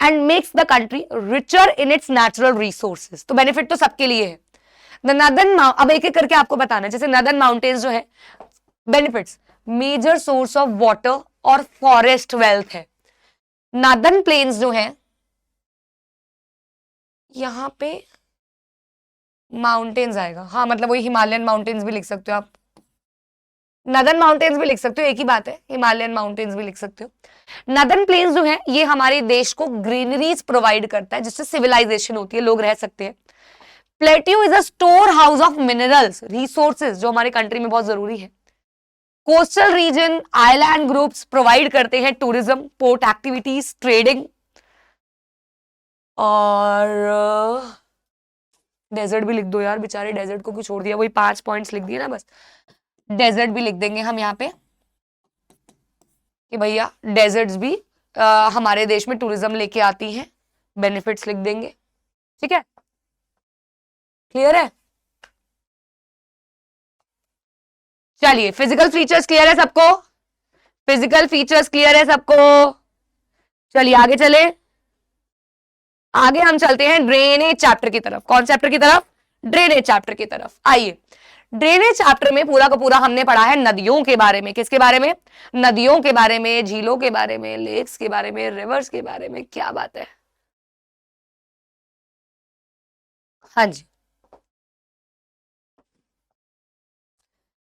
and makes the country richer in its natural resources. तो बेनिफिट तो सबके लिए है। द नदर्न, अब एक एक करके आपको बताना है। जैसे नदर्न माउंटेन्स जो है, benefits, major source of water और फॉरेस्ट वेल्थ है। नदर्न प्लेन्स जो है, यहां पे माउंटेन्स आएगा, हाँ मतलब वही हिमालयन माउंटेन्स भी लिख सकते हो आप, नदर्न माउंटेन्स भी लिख सकते हो, एक ही बात है, हिमालयन माउंटेन्स भी लिख सकते हो। नदर्न प्लेन्स जो है ये हमारे देश को ग्रीनरीज प्रोवाइड करता है जिससे सिविलाइजेशन होती है, लोग रह सकते हैं। Plateau is a store house of minerals resources जो हमारे कंट्री में बहुत जरूरी है। Coastal region island groups provide करते हैं टूरिज्म, पोर्ट एक्टिविटीज, ट्रेडिंग। और डेजर्ट भी लिख दो यार, बेचारे डेजर्ट को क्यों छोड़ दिया, वही 5 पॉइंट्स लिख दिए ना बस। डेजर्ट भी लिख देंगे हम यहाँ पे कि भैया डेजर्ट्स भी हमारे देश में टूरिज्म लेके आती हैं, बेनिफिट्स लिख देंगे। ठीक है, क्लियर है? चलिए फिजिकल फीचर्स क्लियर है सबको? फिजिकल फीचर्स क्लियर है सबको? चलिए आगे चले, आगे हम चलते हैं ड्रेनेज चैप्टर की तरफ। कौन चैप्टर की तरफ? ड्रेनेज चैप्टर की तरफ। आइए, ड्रेनेज चैप्टर में पूरा का पूरा हमने पढ़ा है नदियों के बारे में। किसके बारे में? नदियों के बारे में, झीलों के बारे में, लेक्स के बारे में, रिवर्स के बारे में। क्या बात है, हाँ जी।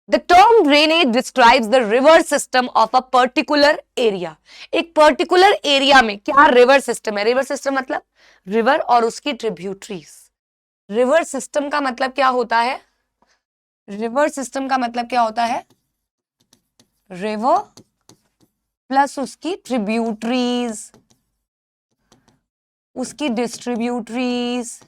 The term drainage describes the river system of a particular area. एक पर्टिकुलर एरिया में क्या रिवर सिस्टम है? रिवर सिस्टम मतलब रिवर और उसकी ट्रिब्यूटरीज। रिवर सिस्टम का मतलब क्या होता है? रिवर सिस्टम का मतलब क्या होता है? रिवर प्लस उसकी ट्रिब्यूटरीज, उसकी डिस्ट्रीब्यूटरीज।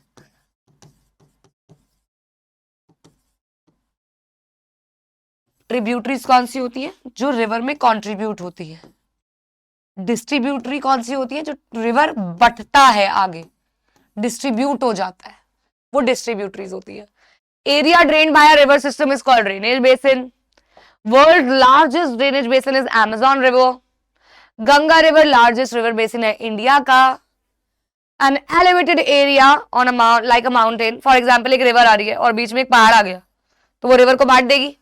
ट्रिब्यूटरीज कौन सी होती है? जो रिवर में कंट्रीब्यूट होती है। डिस्ट्रीब्यूटरी कौन सी होती है? जो रिवर बटता है आगे, डिस्ट्रीब्यूट हो जाता है, वो डिस्ट्रीब्यूटरीज होती है। Area drained by a river system is called drainage basin. World largest drainage basin is Amazon river. Ganga river largest river basin है इंडिया का। An elevated area on a like a mountain, for example एक river आ रही है और बीच में एक पहाड़ आ गया तो वो रिवर को बांट देगी,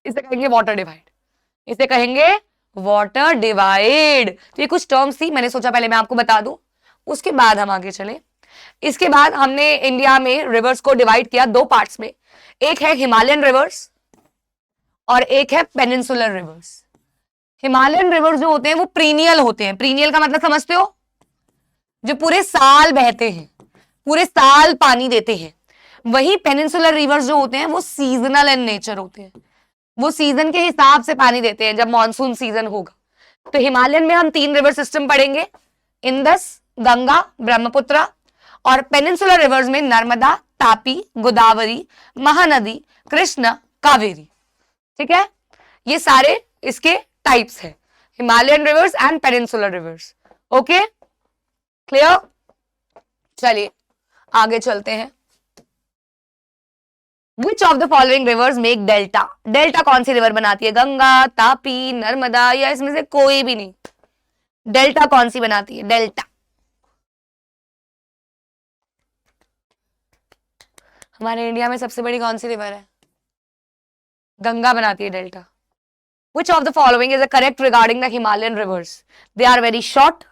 इसे कहेंगे वाटर डिवाइड, इसे कहेंगे वाटर डिवाइड। तो ये कुछ टर्म्स थी, मैंने सोचा पहले मैं आपको बता दूं, उसके बाद हम आगे चले। इसके बाद हमने इंडिया में रिवर्स को डिवाइड किया दो पार्ट्स में, एक है हिमालयन रिवर्स और एक है पेनिनसुलर रिवर्स। हिमालयन रिवर्स जो होते हैं वो प्रीनियल होते हैं। प्रीनियल का मतलब समझते हो? जो पूरे साल बहते हैं, पूरे साल पानी देते हैं। वही पेनिनसुलर रिवर्स जो होते हैं वो सीजनल इन नेचर होते हैं, वो सीजन के हिसाब से पानी देते हैं जब मॉनसून सीजन होगा। तो हिमालयन में हम 3 रिवर सिस्टम पढ़ेंगे, इंदस, गंगा, ब्रह्मपुत्र। और पेनिनसुलर रिवर्स में नर्मदा, तापी, गोदावरी, महानदी, कृष्ण, कावेरी। ठीक है, ये सारे इसके टाइप्स है, Himalayan reverse and peninsular reverse. Okay, clear? चलिए आगे चलते हैं। Which of the following rivers make delta? Delta कौन सी रिवर बनाती है? गंगा, तापी, नर्मदा, या इसमें से कोई भी नहीं? डेल्टा कौन सी बनाती है? डेल्टा हमारे इंडिया में सबसे बड़ी कौन सी रिवर है? गंगा बनाती है delta. Which of the following is correct regarding the Himalayan rivers? They are very short,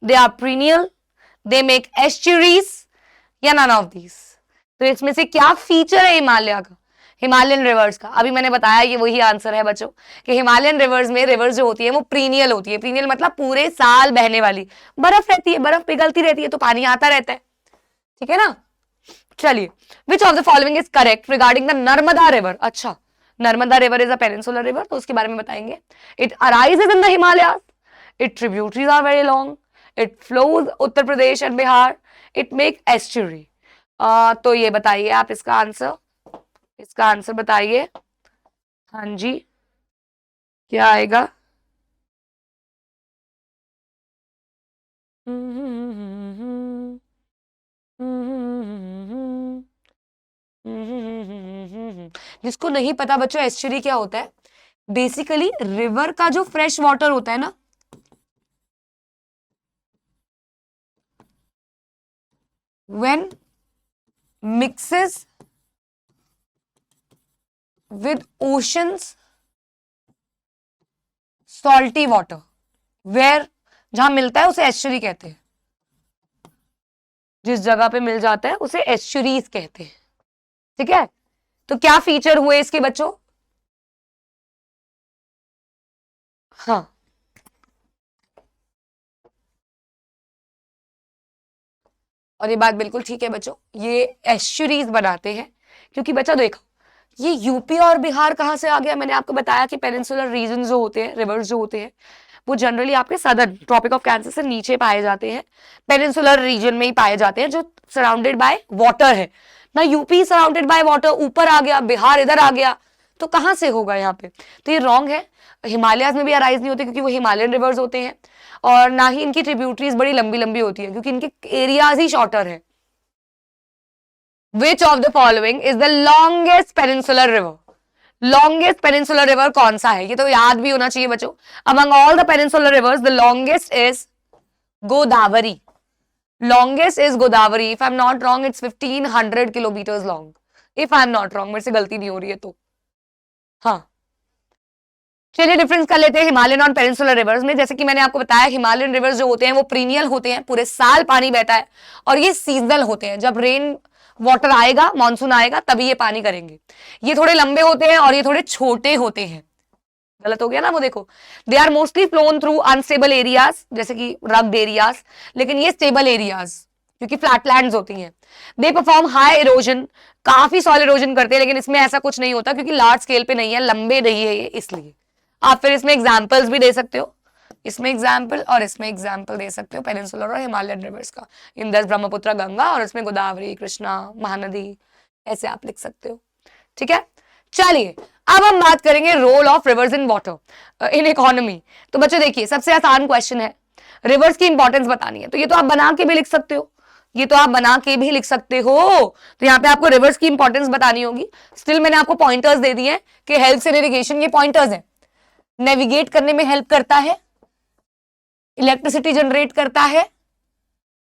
they are perennial, they make estuaries, या none of these? तो इसमें से क्या फीचर है हिमालय का, हिमालयन रिवर्स का? अभी मैंने बताया ये वही आंसर है बच्चों कि हिमालयन रिवर्स में रिवर्स जो होती है वो प्रीनियल होती है। प्रीनियल मतलब पूरे साल बहने वाली, बर्फ रहती है, बर्फ पिघलती रहती है तो पानी आता रहता है। ठीक है ना? चलिए, which of the following is correct regarding the Narmada river? अच्छा, Narmada river is a peninsular river, तो उसके बारे में बताएंगे। It arises in the Himalayas, it tributaries are very long, it flows Uttar Pradesh and Bihar, it make estuary. तो ये बताइए आप इसका आंसर, इसका आंसर बताइए। हाँ जी, क्या आएगा? जिसको नहीं पता बच्चों एस्चुरी क्या होता है, बेसिकली रिवर का जो फ्रेश वाटर होता है ना, when mixes with oceans salty water, where जहां मिलता है उसे एस्चुरी कहते हैं, जिस जगह पे मिल जाता है उसे एस्चुरीज कहते हैं। ठीक है, तो क्या फीचर हुए इसके बच्चों? हाँ, और ये बात बिल्कुल ठीक है बच्चों, ये एस्चुरीज बनाते हैं, क्योंकि बच्चा देखो ये यूपी और बिहार कहां से आ गया? मैंने आपको बताया कि पेनिनसुलर रीजन जो होते हैं, रिवर्स जो होते हैं, वो जनरली आपके सदर्न ट्रॉपिक ऑफ कैंसर से नीचे पाए जाते हैं, पेनिनसुलर रीजन में ही पाए जाते हैं, जो सराउंडेड बाय वाटर है ना। यूपी सराउंडेड बाय वाटर, ऊपर आ गया, बिहार इधर आ गया, तो कहां से होगा यहाँ पे? तो ये रॉन्ग है। हिमालयाज में भी अराइज नहीं होते क्योंकि वो हिमालयन रिवर्स होते हैं, और ना ही इनकी ट्रिब्यूटरीज बड़ी लंबी लंबी होती है क्योंकि इनके एरियाज ही शॉर्टर है। विच of the following is the longest peninsular river? Longest peninsular river कौन सा है? ये तो याद भी होना चाहिए बच्चों। Among all the peninsular reverse the longest is Godavari. Longest is Godavari. If I am not wrong it's 1500 kilometre long, if I am not wrong, मेरे से गलती नहीं हो रही है तो। हाँ, चलिए डिफरेंस कर लेते हैं हिमालयन और पेनिनसुलर रिवर्स में। जैसे कि मैंने आपको बताया, हिमालयन रिवर्स जो होते हैं वो पीरियड होते हैं, पूरे साल पानी बहता है, और ये सीजनल होते हैं, जब रेन वाटर आएगा, मानसून आएगा, तभी ये पानी करेंगे। ये थोड़े लंबे होते हैं और ये थोड़े छोटे होते हैं। गलत हो गया ना वो, देखो, they are mostly flown through unstable areas, जैसे कि रग्ड एरियाज, लेकिन ये स्टेबल एरियाज क्योंकि फ्लैटलैंड्स होती हैं। दे परफॉर्म हाई इरोजन, काफी सॉइल इरोजन करते हैं, लेकिन इसमें ऐसा कुछ नहीं होता क्योंकि लार्ज स्केल पे नहीं है, लंबे नहीं है ये, इसलिए। आप फिर इसमें एग्जाम्पल्स भी दे सकते हो, इसमें एग्जाम्पल और इसमें एग्जाम्पल दे सकते हो पेनिनसुलर और हिमालयन रिवर्स का। इंदस, ब्रह्मपुत्र, गंगा, और इसमें गोदावरी, कृष्णा, महानदी, ऐसे आप लिख सकते हो। ठीक है, चलिए अब हम बात करेंगे role of rivers in water in economy. तो बच्चों देखिए, सबसे आसान क्वेश्चन है, रिवर्स की इंपॉर्टेंस बतानी है, तो ये तो आप बना के भी लिख सकते हो, ये तो आप बना के भी लिख सकते हो। तो यहाँ पे आपको रिवर्स की इंपॉर्टेंस बतानी होगी। स्टिल मैंने आपको पॉइंटर्स दे दिए कि हेल्प्स इन इरिगेशन, ये पॉइंटर्स हैं। नेविगेट करने में हेल्प करता है, इलेक्ट्रिसिटी जनरेट करता है,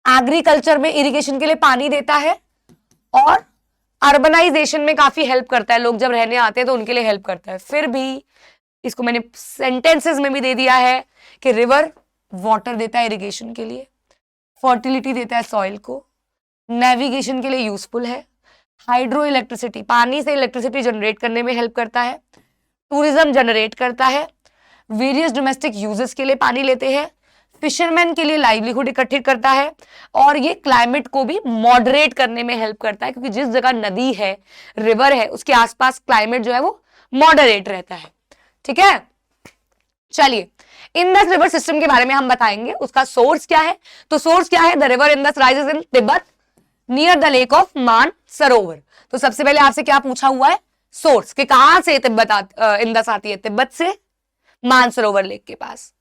एग्रीकल्चर में इरिगेशन के लिए पानी देता है, और अर्बनाइजेशन में काफी हेल्प करता है। लोग जब रहने आते हैं तो उनके लिए हेल्प करता है। फिर भी इसको मैंने सेंटेंसेस में भी दे दिया है कि रिवर वाटर देता है इरिगेशन के लिए, फर्टिलिटी देता है सॉइल को, नेविगेशन के लिए यूजफुल है, हाइड्रो इलेक्ट्रिसिटी, पानी से इलेक्ट्रिसिटी जनरेट करने में हेल्प करता है, टूरिज्म जनरेट करता है, वेरियस डोमेस्टिक यूजेस के लिए पानी लेते हैं, फिशरमैन के लिए लाइवलीहुड इकट्ठित करता है, और ये क्लाइमेट को भी मॉडरेट करने में हेल्प करता है क्योंकि जिस जगह नदी है, रिवर है, उसके आसपास क्लाइमेट जो है वो मॉडरेट रहता है। ठीक है, चलिए इंदस रिवर सिस्टम के बारे में हम बताएंगे। उसका सोर्स क्या है? तो सोर्स क्या है? The river Indus rises in Tibet near the lake of मान सरोवर। तो सबसे पहले आपसे क्या पूछा हुआ है? सोर्स, कि कहां से इंदस आती है? तिब्बत से, मानसरोवर लेक के पास,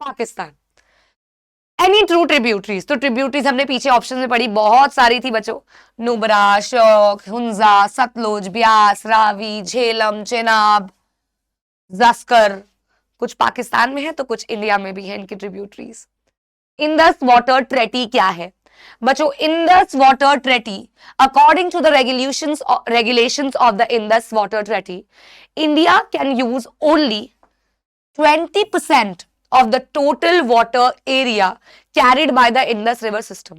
पाकिस्तान। एनी ट्रू ट्रिब्यूटरीज, तो ट्रिब्यूटरीज हमने पीछे ऑप्शन में पढ़ी, बहुत सारी थी बच्चों, नुब्रा, शोक, हुंजा, सतलुज, ब्यास, रावी, झेलम, चेनाब, जस्कर। कुछ पाकिस्तान में है तो कुछ इंडिया में भी है इनकी ट्रिब्यूटरीज। इंदस वाटर ट्रेटी क्या है बच्चों? Indus water treaty, according to the regulations of the Indus water treaty, India can use only 20% of the total water area carried by the Indus river system.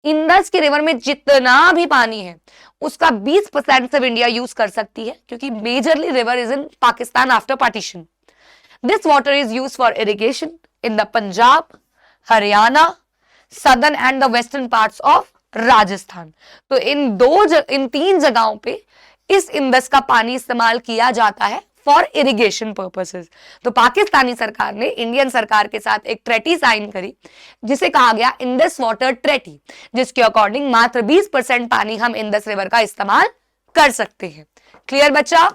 Indus के river में जितना भी पानी है उसका 20% सिर्फ इंडिया यूज कर सकती है क्योंकि majorly river is in Pakistan after partition. This water is used for irrigation in the Punjab, Haryana, southern and the western parts of Rajasthan. तो इन तीन जगहों पे इस इंदस का पानी इस्तेमाल किया जाता है फॉर इरिगेशन पर्पसेस. तो पाकिस्तानी सरकार ने इंडियन सरकार के साथ एक ट्रेटी साइन करी जिसे कहा गया इंडस वाटर ट्रेटी, जिसके अकॉर्डिंग मात्र 20% पानी हम इंडस रिवर का इस्तेमाल कर सकते हैं. क्लियर बच्चा?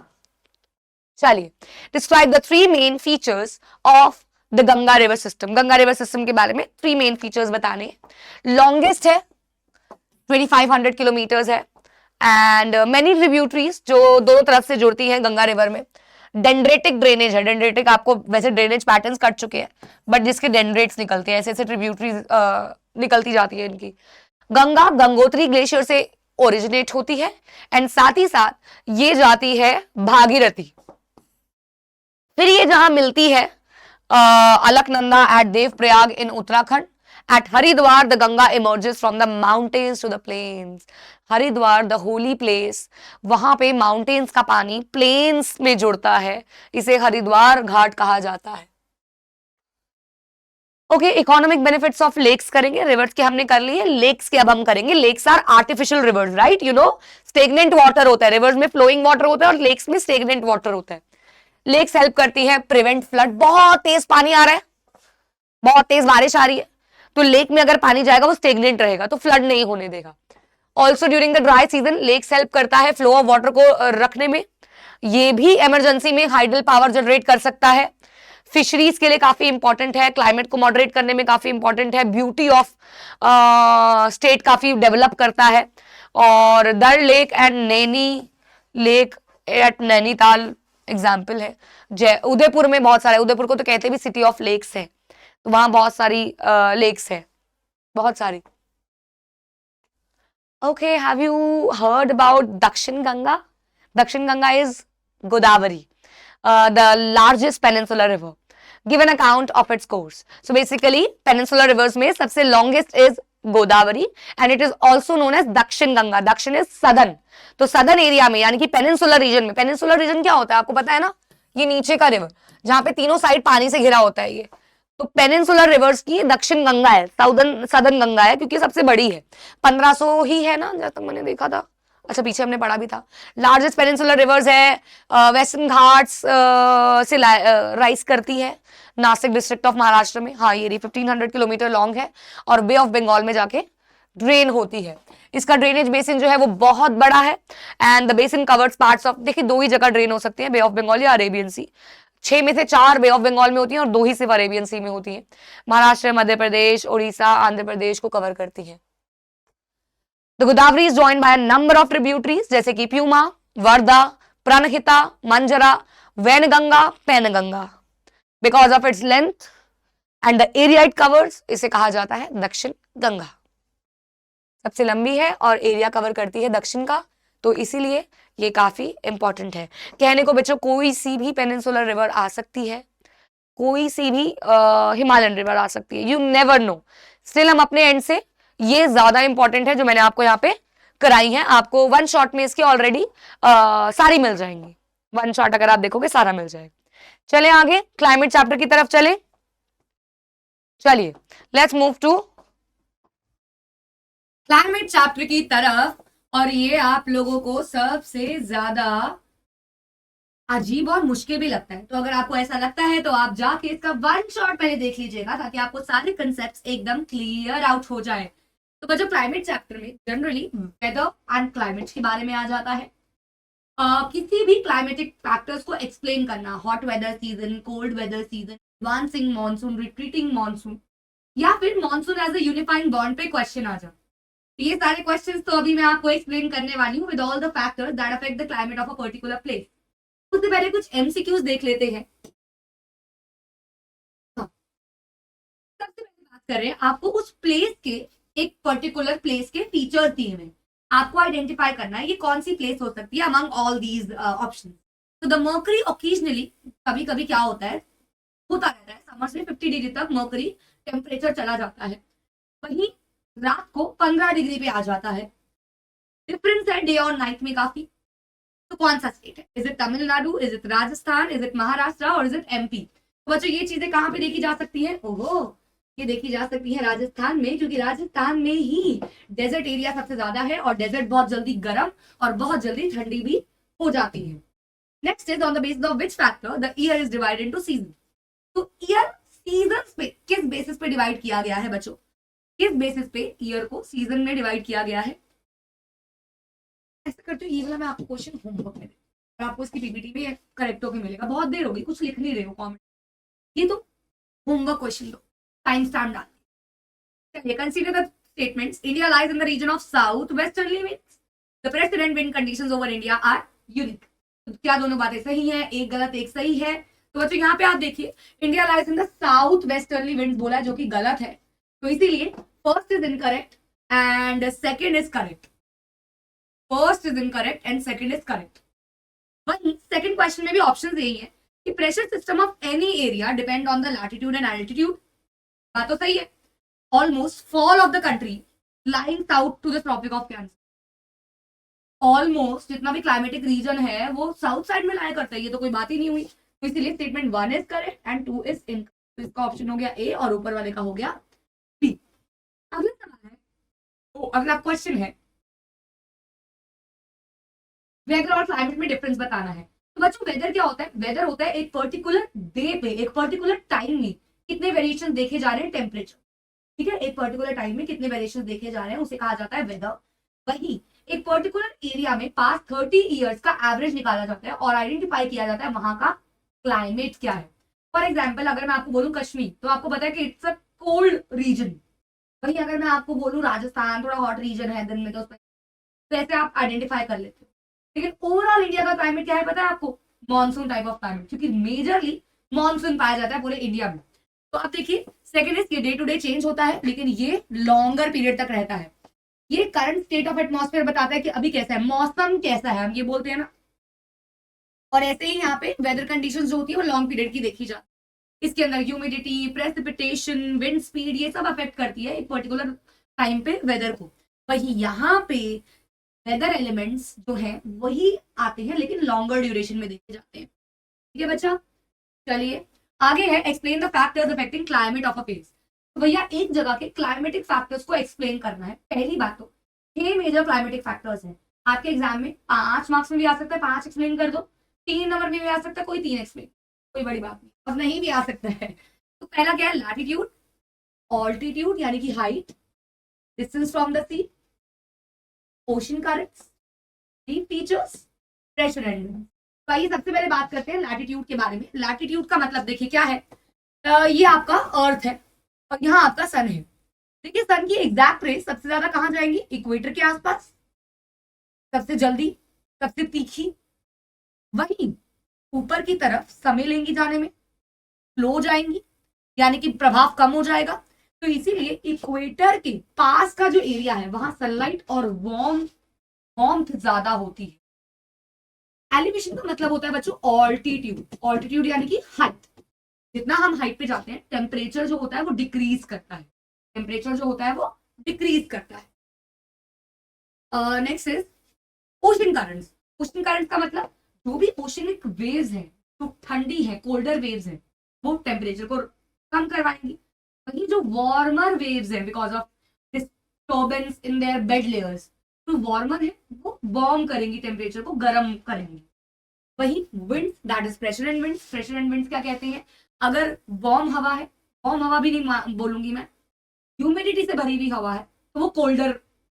चलिए, describe the 3 main features of the Ganga river system. Ganga river system के बारे में 3 मेन फीचर्स बताने. लॉन्गेस्ट है, 2500 किलोमीटर्स है, एंड मेनी ट्रिब्यूटरीज जो दोनों तरफ से जुड़ती हैं गंगा रिवर में. डेंड्रेटिक ड्रेनेज है. डेंड्रेटिक आपको वैसे ड्रेनेज पैटर्न्स कट चुके हैं बट जिसके डेंड्रेट्स निकलते हैं, ऐसे ऐसे ट्रिब्यूटरीज निकलती जाती है इनकी. गंगा गंगोत्री ग्लेशियर से ओरिजिनेट होती है एंड साथ ही साथ ये जाती है भागीरथी. फिर ये जहां मिलती है Alaknanda at Devprayag in Uttarakhand At Haridwar, the Ganga emerges from the mountains to the plains. Haridwar the holy place, वहां पे माउंटेन्स का पानी प्लेन्स में जुड़ता है, इसे हरिद्वार घाट कहा जाता है। Okay, economic benefits of lakes करेंगे, रिवर्स के हमने कर लिए, लेक्स के अब हम करेंगे। Lakes are artificial rivers, right? You know, stagnant water होता है, रिवर्स में फ्लोइंग वाटर होता है और लेक्स में स्टेगनेंट वाटर होता है। लेक्स हेल्प करती है प्रिवेंट फ्लड। बहुत तेज पानी आ रहा है, बहुत तेज बारिश आ रही है, तो लेक में अगर पानी जाएगा वो स्टेगनेंट रहेगा, तो फ्लड नहीं होने देगा। Also during the dry season lakes help करता है फ्लो ऑफ वाटर को रखने में, ये भी इमरजेंसी में हाइडल पावर जनरेट कर सकता है। फिशरीज के लिए काफी इंपॉर्टेंट है, क्लाइमेट को मॉडरेट करने में काफी इंपॉर्टेंट है, ब्यूटी ऑफ स्टेट काफी डेवलप करता है। और Dal lake and Naini lake at Nainital example है। जय उदयपुर में बहुत सारे, उदयपुर को तो कहते भी सिटी ऑफ लेक्स है, तो वहां बहुत सारी लेक्स है, बहुत सारी। Okay, have you heard about Dakshin Ganga? Dakshin Ganga is Godavari, the largest peninsular river. Give an account of its course. So basically, peninsular rivers में सबसे longest is Godavari and it is also known as Dakshin Ganga. Dakshin is southern. तो southern area में यानी कि peninsular region में, peninsular region क्या होता है आपको पता है ना? ये नीचे का रिवर जहां पे तीनों साइड पानी से घिरा होता है ये, तो पेनिनसुलर रिवर्स की दक्षिण गंगा है, सदर्न गंगा है, क्योंकि सबसे बड़ी है, 1500 ही है ना जब तक मैंने देखा था। अच्छा, पीछे हमने पढ़ा भी था। लार्जेस्ट पेनिनसुलर रिवर्स है, वेस्टर्न घाट्स से राइज करती है, नासिक डिस्ट्रिक्ट ऑफ महाराष्ट्र में। हाँ, ये 1500 किलोमीटर लॉन्ग है और बे ऑफ बंगाल में जाके ड्रेन होती है। इसका ड्रेनेज बेसिन जो है वो बहुत बड़ा है and the basin covers parts of, देखिए 2 ही जगह ड्रेन हो सकती है, बे ऑफ बंगाल या अरेबियन सी। 6 में से 4 बे ऑफ बंगाल में होती हैं और 2 ही सिर्फ अरेबियन सी में होती हैं। महाराष्ट्र, मध्य प्रदेश, उड़ीसा, आंध्र प्रदेश को कवर करती है। The Godavari is joined by number of tributaries जैसे कि Purna, Wardha, Pranhita, Manjra, Wainganga, Penganga. Because of its length and the area it covers, इसे कहा जाता है दक्षिण गंगा। सबसे लंबी है और एरिया कवर करती है दक्षिण का, तो इसीलिए ये काफी इंपॉर्टेंट है। कहने को बच्चों कोई सी भी पेनिनसुलर रिवर आ सकती है, कोई सी भी हिमालयन रिवर आ सकती है, यू नेवर नो। स्टिल हम अपने एंड से, ये ज्यादा इंपॉर्टेंट है जो मैंने आपको यहाँ पे कराई है, आपको वन शॉट में इसकी ऑलरेडी सारी मिल जाएंगी। वन शॉट अगर आप देखोगे सारा मिल जाएगा। चले आगे क्लाइमेट चैप्टर की तरफ चले, चलिए let's move to climate chapter की तरफ। और ये आप लोगों को सबसे ज्यादा अजीब और मुश्किल भी लगता है, तो अगर आपको ऐसा लगता है तो आप जाके इसका वन शॉट पहले देख लीजिएगा ताकि आपको सारे कंसेप्ट्स एकदम क्लियर आउट हो जाए। तो बच्चों क्लाइमेट चैप्टर में जनरली वेदर एंड क्लाइमेट के बारे में आ जाता है। किसी भी क्लाइमेटिक फैक्टर्स को एक्सप्लेन करना, hot weather season, cold weather season, advancing monsoon, retreating monsoon, या फिर monsoon as a unifying bond पे क्वेश्चन आ जाए। ये सारे क्वेश्चंस तो अभी मैं आपको एक्सप्लेन करने वाली हूँ with all the factors that affect the climate of a particular place. उससे पहले कुछ एमसीक्यूज देख लेते हैं। सबसे पहले बात कर रहे हैं, आपको उस प्लेस के, एक पर्टिकुलर प्लेस के फीचर्स दिए हुए, आपको आइडेंटिफाई करना है ये कौन सी प्लेस हो सकती है अमंग ऑल दीज ऑप्शंस। तो द मर्करी ओकेजनली, कभी कभी क्या होता है, होता रहता है समर में 50 डिग्री तक मर्करी टेम्परेचर चला जाता है, वहीं रात को 15 डिग्री पे आ जाता है। डिफरेंस है डे और नाइट में काफी। तो कौन सा स्टेट है? Is it Tamil Nadu, is it Rajasthan, is it Maharashtra और इज इट एमपी? तो बच्चों ये चीजें कहाँ पे देखी जा सकती है? ओहो, ये देखी जा सकती है राजस्थान में, क्योंकि राजस्थान में ही डेजर्ट एरिया सबसे ज्यादा है और डेजर्ट बहुत जल्दी गर्म और बहुत जल्दी ठंडी भी हो जाती है। Next is on the basis of which factor the year is divided into season. तो ईयर सीजन पे किस बेसिस पे डिवाइड किया गया है बच्चों? किस बेसिस पे ईयर को सीजन में डिवाइड किया गया है? ऐसा करते हो, ये वाला मैं आपको क्वेश्चन होमवर्क में और आपको इसकी पीपीटी में करेक्ट होकर मिलेगा। बहुत देर होगी, कुछ लिख नहीं रहे हो कमेंट, ये तो होमवर्क क्वेश्चन दो, टाइम स्टैम्प डाल। चलिए, consider the statements. India lies in the region of south westerly winds, the prevailing wind conditions over India are unique. तो क्या दोनों बातें सही है? एक गलत एक सही है। तो बच्चों यहाँ पे आप देखिए, India lies in the south westerly winds बोला है, जो कि गलत है, तो इसीलिए first is incorrect and second is correct. First is incorrect and second is correct. वहीं सेकंड क्वेश्चन में भी ऑप्शन यही है कि pressure system of any area depend on the latitude and altitude. बात तो सही है, almost fall of the country lying south to the tropic of cancer. Almost जितना भी क्लाइमेटिक रीजन है वो साउथ साइड में लाया करता है, ये तो कोई बात ही नहीं हुई। तो इसीलिए statement 1 is correct and 2 is incorrect. तो इसका ऑप्शन हो गया ए और ऊपर वाले का हो गया बी। अगला सवाल है, अगला क्वेश्चन है, वेदर और क्लाइमेट में डिफरेंस बताना है। तो बच्चों वेदर क्या होता है? वेदर होता है एक पर्टिकुलर डे पे, एक पर्टिकुलर टाइम में कितने वेरिएशन देखे जा रहे हैं टेम्परेचर, ठीक है, एक पर्टिकुलर टाइम में कितने वेरिएशन देखे जा रहे हैं उसे कहा जाता है वेदर। वही एक पर्टिकुलर एरिया में पास 30 ईयर्स का एवरेज निकाला जाता है और आइडेंटिफाई किया जाता है वहां का क्लाइमेट क्या है। फॉर एग्जाम्पल अगर मैं आपको बोलूं कश्मीर, तो आपको पता है कि इट्स अ कोल्ड रीजन। वही अगर मैं आपको बोलूं राजस्थान थोड़ा हॉट रीजन है दिन में, तो ऐसे आप आइडेंटिफाई कर लेते हो। लेकिन ओवरऑल इंडिया का क्लाइमेट क्या है पता है आपको? मॉनसून टाइप ऑफ क्लाइमेट, क्योंकि मेजरली मॉनसून पाया जाता है पूरे इंडिया में। तो आप देखिए सेकेंड इज ये डे टू डे चेंज होता है, लेकिन ये लॉन्गर पीरियड तक रहता है। ये करंट स्टेट ऑफ एटमॉस्फेयर बताता है कि अभी कैसा है, मौसम कैसा है, हम ये बोलते हैं ना। और ऐसे ही यहाँ पे वेदर कंडीशन जो होती है वो लॉन्ग पीरियड की देखी जाती है। इसके अंदर ह्यूमिडिटी, प्रेसिपिटेशन, विंड स्पीड, ये सब अफेक्ट करती है एक पर्टिकुलर टाइम पे वेदर को। वही यहाँ पे वेदर एलिमेंट्स जो है वही आते हैं, लेकिन लॉन्गर ड्यूरेशन में देखे जाते हैं। ठीक है बच्चा, चलिए आगे है explain the factors affecting climate of a place. तो भैया एक जगह के क्लाइमेटिक फैक्टर्स को एक्सप्लेन करना है। पहली बात तो 6 मेजर क्लाइमेटिक फैक्टर्स हैं। आपके एग्जाम में 5 मार्क्स में भी आ सकता है, 5 एक्सप्लेन कर दो, 3 नंबर में भी आ सकता है, कोई 3 एक्सप्लेन, कोई बड़ी बात नहीं, और नहीं भी आ सकता है। तो पहला क्या है? लैटिट्यूड, ऑल्टीट्यूड यानी कि height, distance from the sea, ocean currents, deep features, pressure and wind. तो आइए सबसे पहले बात करते हैं लैटिट्यूड के बारे में। लैटिट्यूड का मतलब देखिए क्या है, ये आपका अर्थ है और यहाँ आपका सन है। देखिए सन की एग्जैक्ट रेस सबसे ज्यादा कहाँ जाएंगी? इक्वेटर के आसपास, सबसे जल्दी, सबसे तीखी। वही ऊपर की तरफ समय लेंगी जाने में, स्लो जाएंगी, यानी कि प्रभाव कम हो जाएगा। तो इसीलिए इक्वेटर के पास का जो एरिया है वहां सनलाइट और वार्मथ ज्यादा होती है। एलिवेशन का मतलब होता है बच्चों ऑल्टीट्यूड। ऑल्टीट्यूड यानी कि हाइट। जितना हम हाइट पे जाते हैं टेम्परेचर जो होता है वो डिक्रीज करता है, टेम्परेचर जो होता है वो डिक्रीज करता है। Next is ocean currents. Ocean currents का मतलब जो भी ओशनिक वेव्स हैं, जो ठंडी है, कोल्डर वेव्स हैं, वो टेम्परेचर को कम करवाएंगी। वही जो वार्मर वेव्स हैं, because of disturbance in their bed layers, जो वार्मर है वो वार्म करेंगी, टेम्परेचर को गर्म करेंगी। वही wind, that is pressure and winds. Pressure and winds क्या कहते हैं? अगर वार्म हवा है, वार्म हवा भी नहीं बोलूंगी मैं, ह्यूमिडिटी से भरी हुई हवा है, तो वो कोल्डर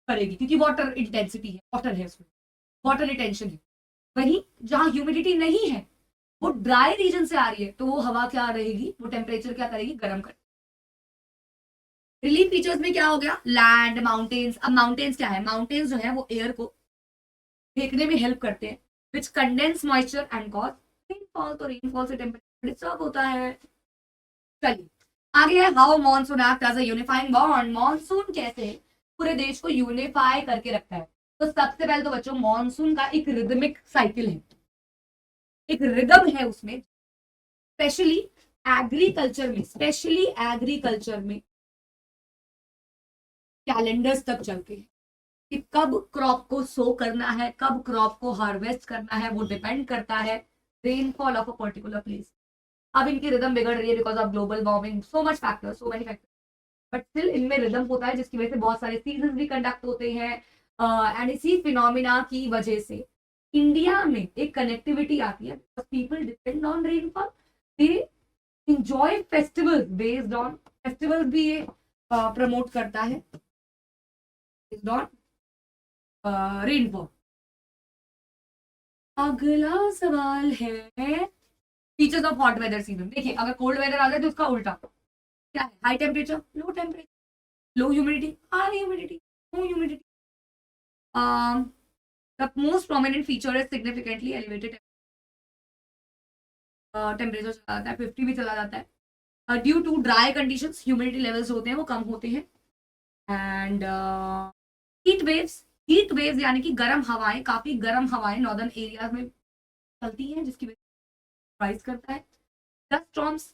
करेगी, क्योंकि वाटर इंटेंसिटी है, वाटर है उसमें, वाटर रिटेंशन है। वही जहां ह्यूमिडिटी नहीं है, वो ड्राई रीजन से आ रही है, तो वो हवा क्या रहेगी, वो टेम्परेचर क्या करेगी, गर्म करेगी। रिलीफ फीचर्स में क्या हो गया? Land, mountains. अब माउंटेन्स क्या है? माउंटेन्स जो है वो एयर को फेंकने में हेल्प करते हैं, which condense moisture and cause rainfall. तो रेनफॉल से टेम्परेचर डिस्टर्ब होता है। चलिए आगे है how monsoon act as a unifying bond. Monsoon कैसे पूरे देश को यूनिफाई करके रखता है? तो सबसे पहले तो बच्चों मॉनसून का एक रिदमिक साइकिल है, एक रिदम है उसमें। स्पेशली एग्रीकल्चर में कैलेंडर्स तक चलते हैं कि कब क्रॉप को सो करना है, कब क्रॉप को हार्वेस्ट करना है, वो डिपेंड करता है rainfall of a particular place. अब इनकी रिदम बिगड़ रही है because of global warming, so many factors, but still इनमें रिदम होता है, जिसकी वजह से बहुत सारे सीजन भी कंडक्ट होते हैं। एंड इसी फिनोमिना की वजह से इंडिया में एक कनेक्टिविटी आती है, people depend on rainfall, they enjoy festivals based on, festivals भी ये प्रमोट करता है बेस्ड ऑन रेनफॉल। अगला सवाल है features of hot weather season. देखिए अगर कोल्ड वेदर आ जाए तो उसका उल्टा क्या है? High temperature, low temperature, low humidity, high humidity, low humidity. The most prominent feature is significantly elevated temperature चला जाता है, 50 भी चला जाता है। Due to dry conditions humidity levels होते हैं वो कम होते हैं। एंड हीट वेव्स यानी कि गर्म हवाएं, काफी गर्म हवाएं नॉर्दर्न एरियाज में चलती हैं, जिसकी वजह से राइज करता है। डस्ट स्टॉर्म्स,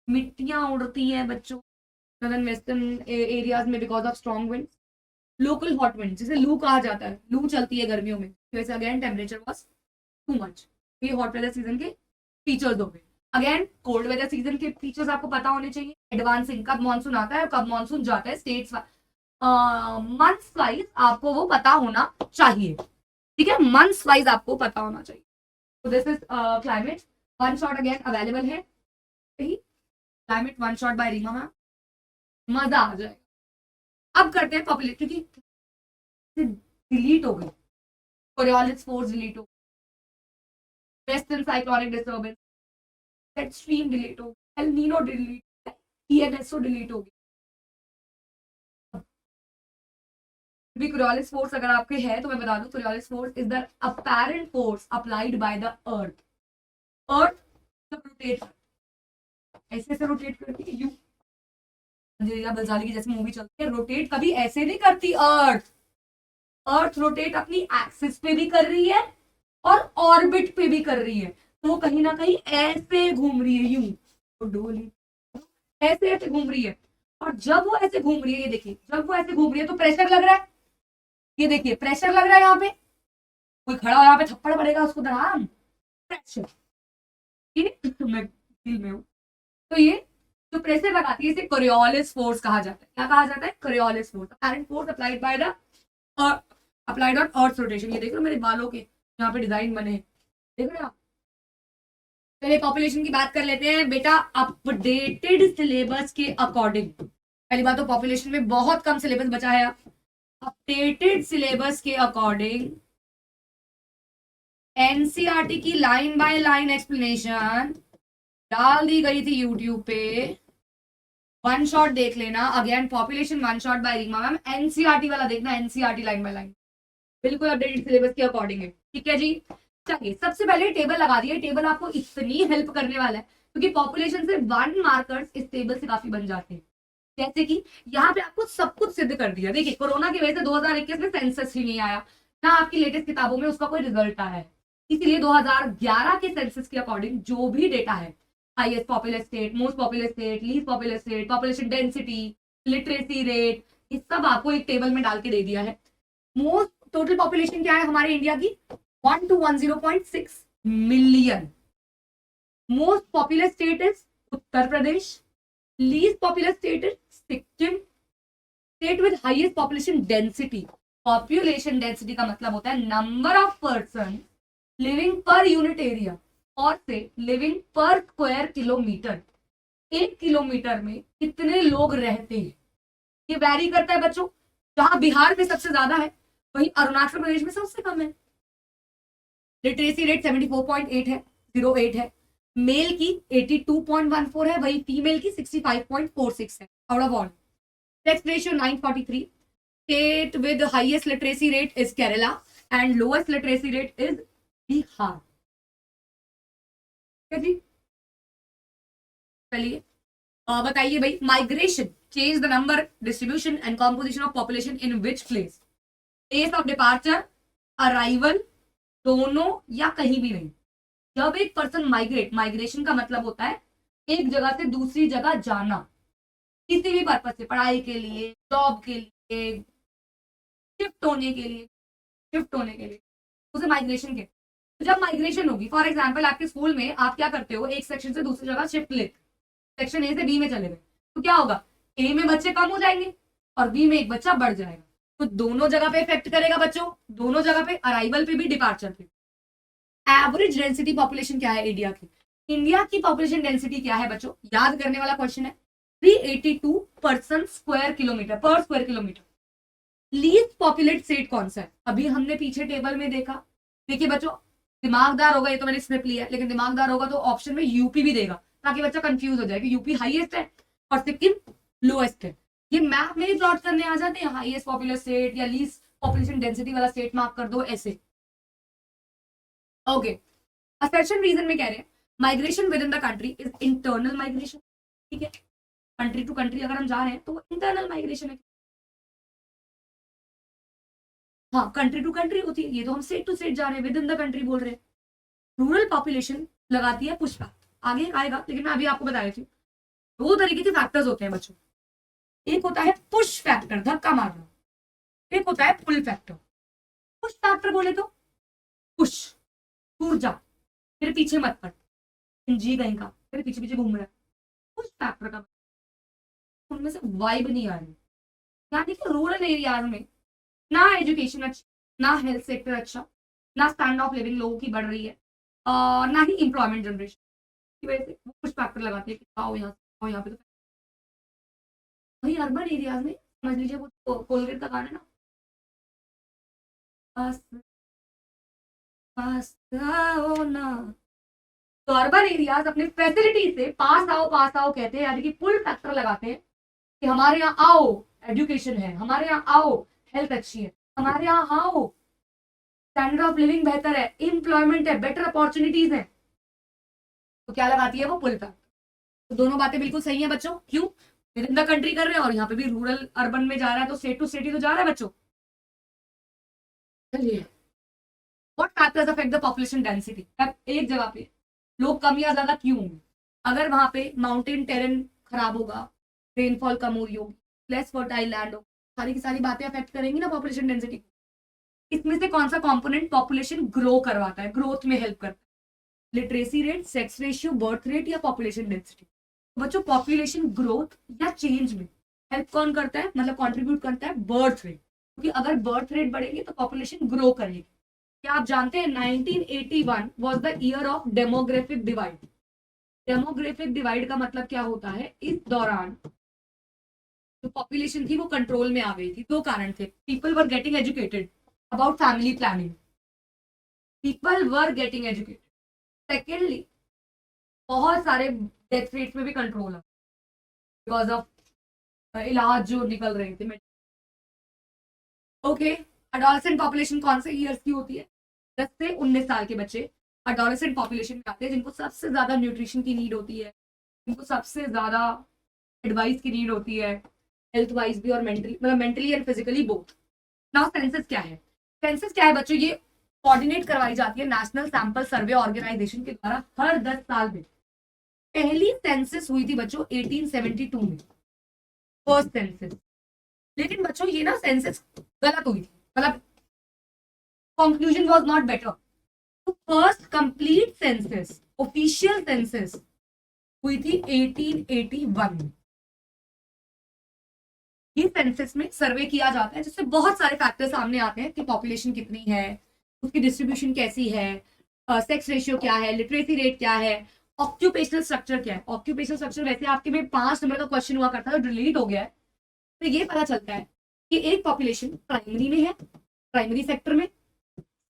मिट्टियां उड़ती हैं बच्चों, नॉर्दर्न वेस्टर्न एरियाज में because of strong wind, local hot wind जिसे लू कहा जाता है, लू चलती है गर्मियों में, वैसे again temperature was too much. ये हॉट वेदर सीजन के फीचर्स हो गए। अगेन कोल्ड वेदर सीजन के फीचर्स आपको पता होने चाहिए, एडवांसिंग, कब मानसून आता है और कब मानसून जाता है, स्टेट्स मंथ्स वाइज आपको वो पता होना चाहिए, ठीक है, मंथ्स वाइज आपको पता होना चाहिए। तो this is climate one shot again available है, climate one shot by Reema ma'am, मजा आ जाएगा। अब करते हैं पॉपुलेशन, क्योंकि डिलीट हो गई, कोरियोलिस फोर्स डिलीट हो गई, western cyclonic disturbance, extreme delete हो गई, एल नीनो डिलीट, ईएनएसओ डिलीट हो गई। कोरियोलिस फोर्स अगर आपके है तो मैं बता दूं, Coriolis force is the apparent force applied by the earth. Earth जब रोटेट ऐसे से रोटेट करती है, यू अंजलिका बंजाली की जैसे मूवी चलती है, रोटेट कभी ऐसे नहीं करती अर्थ। अर्थ रोटेट अपनी एक्सिस पे भी कर रही है और ऑर्बिट पे भी कर रही है, तो वो कहीं ना कहीं ऐसे घूम रही है, यूं तो डोली ऐसे ऐसे घूम रही है। और जब वो ऐसे घूम रही है, ये देखिए, जब वो ऐसे घूम रही है तो प्रेशर लग रहा है, ये देखिए प्रेशर लग रहा है, यहाँ पे कोई खड़ा हो, यहाँ पे थप्पड़ पड़ेगा उसको धड़ाम, प्रेशर, मैं दिल में हूँ। तो ये जो प्रेशर लगाती है इसे कोरियोलिस फोर्स कहा जाता है। क्या कहा जाता है? Coriolis force, apparent force applied by the applied on earth rotation. ये देख लो मेरे बालों के यहाँ पे डिजाइन बने, देख रहे आप। पहले पॉपुलेशन की बात कर लेते हैं बेटा, अपडेटेड सिलेबस के अकॉर्डिंग। पहली बात तो पॉपुलेशन में बहुत कम सिलेबस बचा है, अपडेटेड सिलेबस के अकॉर्डिंग एनसीईआरटी की लाइन बाय लाइन एक्सप्लेनेशन डाल दी गई थी यूट्यूब पे, वन शॉट देख लेना। Again population one shot by Reema ma'am, NCERT वाला देखना, एनसीईआरटी लाइन बाय लाइन बिल्कुल अपडेटेड सिलेबस के अकॉर्डिंग है, ठीक है जी। चलिए सबसे पहले टेबल लगा दिए, टेबल आपको इतनी हेल्प करने वाला है क्योंकि पॉपुलेशन से 1 मार्कर्स इस टेबल से काफी बन जाते हैं। जैसे कि यहाँ पे आपको सब कुछ सिद्ध कर दिया। देखिए कोरोना की वजह से 2021 में सेंसस ही नहीं आया, ना आपकी लेटेस्ट किताबों में उसका कोई रिजल्ट आया है, इसलिए 2011 के सेंसस के अकॉर्डिंग जो भी डेटा है, highest popular state, most popular state, least popular state, population density, literacy rate, इस सब आपको एक टेबल में डाल के दे दिया है। मोस्ट टोटल पॉपुलेशन क्या है हमारे इंडिया की? 1210.6 million. Most popular state is Uttar Pradesh, least popular state is Sikkim, state with highest population density. Population density का मतलब होता है number of person living per unit area और से लिविंग पर स्क्वायर किलोमीटर। 1 किलोमीटर में कितने लोग रहते हैं, ये वैरी करता है बच्चों। जहां बिहार में सबसे ज्यादा है वहीं अरुणाचल प्रदेश में सबसे कम है। लिटरेसी रेट 74.8 है, 08 है, मेल की 82.14 है, वही फीमेल की 65.46 है out of all. Sex ratio 943। State with highest literacy rate is Kerala and lowest literacy rate is Bihar. चलिए बताइए भाई, migration change the number, distribution and composition of population in which place? Place of departure, arrival, दोनों या कहीं भी नहीं। जब एक पर्सन माइग्रेट, माइग्रेशन का मतलब होता है एक जगह से दूसरी जगह जाना, किसी भी पर्पज से, पढ़ाई के लिए, जॉब के लिए, शिफ्ट होने के लिए, उसे माइग्रेशन के। तो जब माइग्रेशन होगी, फॉर एग्जाम्पल आपके स्कूल में आप क्या करते हो, एक सेक्शन से दूसरी जगह शिफ्ट लेते, सेक्शन ए से बी में चले गए, तो क्या होगा, ए में बच्चे कम हो जाएंगे और बी में एक बच्चा बढ़ जाएगा, तो दोनों जगह पे इफेक्ट करेगा बच्चों, दोनों जगह पे, अराइवल पे भी डिपार्चर पे। एवरेज डेंसिटी पॉपुलेशन क्या है इंडिया की? इंडिया की पॉपुलेशन डेंसिटी क्या है बच्चों? याद करने वाला क्वेश्चन है, 382 पर्सन स्क्वायर किलोमीटर पर square kilometre. Least populate state कौन सा है? अभी हमने पीछे टेबल में देखा। देखिए बच्चों, दिमागदार होगा, ये तो मैंने स्क्रिप्ट लिया है, लेकिन दिमागदार होगा तो ऑप्शन में यूपी भी देगा ताकि बच्चा कंफ्यूज हो जाए कि यूपी हाईएस्ट है और सिक्किम लोएस्ट है। ये मैप में ही प्लॉट करने आ जाते हैं, हाईएस्ट पॉपुलर स्टेट या लीस्ट पॉपुलेशन डेंसिटी वाला स्टेट मार्क कर दो ऐसे। ओके, असर्शन रीजन में कह रहे हैं migration with in the country is internal migration, ठीक है, कंट्री टू कंट्री अगर हम जा रहे हैं तो इंटरनल माइग्रेशन है। हाँ, कंट्री टू कंट्री होती है, ये तो हम स्टेट टू स्टेट जा रहे हैं, विद इन द कंट्री बोल रहे हैं। रूरल पॉपुलेशन लगाती है पुष्पा, आगे आएगा, लेकिन मैं अभी आपको बता रही थी 2 तरीके के फैक्टर्स होते हैं बच्चों। एक होता है पुश फैक्टर, धक्का मारना, एक होता है पुल फैक्टर। पुश फैक्टर बोले तो पुश, दूर जा, फिर पीछे मत पड़, जी कहीं का, फिर पीछे पीछे घूम रहा है। पुश फैक्टर का उनमें से वाइब नहीं आ रही। यानी कि रूरल एरियाज में ना एजुकेशन अच्छा, ना हेल्थ सेक्टर अच्छा, ना स्टैंड ऑफ लिविंग लोगों की बढ़ रही है, ना ही एम्प्लॉयमेंट जनरेशन की वजह से वो कुछ फैक्टर लगाते हैं कि आओ यहाँ से, आओ यहाँ पे। तो वही अर्बन एरियाज में समझ लीजिए वो कोलगेट का गाना ना, बस बस आओ ना। तो अर्बन एरियाज अपने फैसिलिटी से पास आओ कहते हैं, यानी कि पुल फैक्टर लगाते हैं कि हमारे यहाँ आओ, एजुकेशन है, हमारे यहाँ आओ, हेल्थ अच्छी है, हमारे यहाँ आओ, स्टैंडर्ड ऑफ लिविंग बेहतर है, एम्प्लॉयमेंट है, बेटर अपॉर्चुनिटीज है। तो क्या लगाती है वो पुल फैक्टर। तो दोनों बातें बिल्कुल सही है बच्चों। क्यों? विद इन द कंट्री कर रहे हैं और यहाँ पे भी रूरल अर्बन में जा रहा है, तो स्टेट टू स्टेट ही तो जा रहा है बच्चों। चलिए, what factors affect the population density. अब एक जगह पे लोग कम या ज्यादा क्यों होंगे? अगर वहां पे माउंटेन टेरेन खराब होगा, रेनफॉल कम हो रही होगी, लेस फर्टाइल लैंड हो, सारी की सारी बातें अफेक्ट करेंगी ना पॉपुलेशन डेंसिटी। इसमें से कौन सा कंपोनेंट पॉपुलेशन ग्रो करवाता है, ग्रोथ में हेल्प करता है? Literacy rate, sex ratio, birth rate या पॉपुलेशन डेंसिटी? बच्चों, पॉपुलेशन ग्रोथ या चेंज में हेल्प कौन करता है, मतलब कंट्रीब्यूट करता है? Birth rate. क्योंकि अगर बर्थ रेट बढ़ेगी तो पॉपुलेशन ग्रो करेगी। क्या आप जानते हैं 1981 was the year of demographic divide. Demographic divide का मतलब क्या होता है? इस दौरान जो पॉपुलेशन थी वो कंट्रोल में आ गई थी। दो कारण थे, people were getting educated about family planning, people were getting educated. Secondly, बहुत सारे डेथ रेट में भी कंट्रोल है बिकॉज ऑफ इलाज जो निकल रहे थे। ओके, अडोलेसेंट पॉपुलेशन कौन से ईयर्स की होती है? 10 से 19 साल के बच्चे अडोलेसेंट पॉपुलेशन में आते हैं, जिनको सबसे ज्यादा न्यूट्रिशन की नीड होती है, जिनको सबसे ज्यादा एडवाइस की नीड होती है, हेल्थ वाइज भी और मेंटली, मतलब mentally and physically both. Now census क्या है? सेंसस क्या है बच्चों? ये कोऑर्डिनेट करवाई जाती है नेशनल सैंपल सर्वे ऑर्गेनाइजेशन के द्वारा हर 10 साल में। पहली सेंसस हुई थी बच्चों 1872 में, फर्स्ट सेंसस। लेकिन बच्चों ये ना सेंसस गलत हुई थी, मतलब कंक्लूजन वाज नॉट बेटर। तो first complete census, official census हुई थी 1881 में। ये सेंसस में सर्वे किया जाता है जिससे बहुत सारे फैक्टर सामने आते हैं कि पॉपुलेशन कितनी है, उसकी डिस्ट्रीब्यूशन कैसी है, सेक्स रेशियो क्या है, लिटरेसी रेट क्या है, ऑक्यूपेशनल स्ट्रक्चर क्या है। ऑक्यूपेशनल स्ट्रक्चर वैसे आपके में 5 नंबर का क्वेश्चन हुआ करता था, डिलीट हो गया है। तो ये पता चलता है कि एक पॉपुलेशन प्राइमरी में है, प्राइमरी सेक्टर में,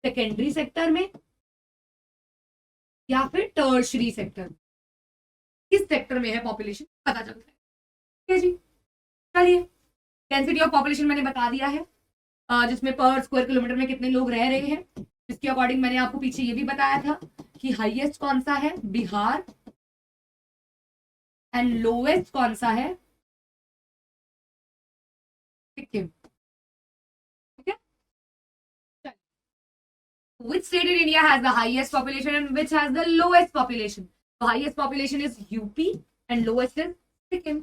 सेकेंडरी सेक्टर में, या फिर टर्शरी सेक्टर। किस सेक्टर में है पॉपुलेशन पता चलता है। ठीक है जी, चलिए, डेंसिटी ऑफ पॉपुलेशन मैंने बता दिया है, जिसमें पर स्क्वायर किलोमीटर में कितने लोग रह रहे हैं। इसके अकॉर्डिंग मैंने आपको पीछे ये भी बताया था कि हाईएस्ट कौन सा है, बिहार, एंड लोएस्ट कौन सा है, सिक्किम। ठीक है, which state in India has the highest population and which has the lowest population? The highest population is UP and lowest is Sikkim.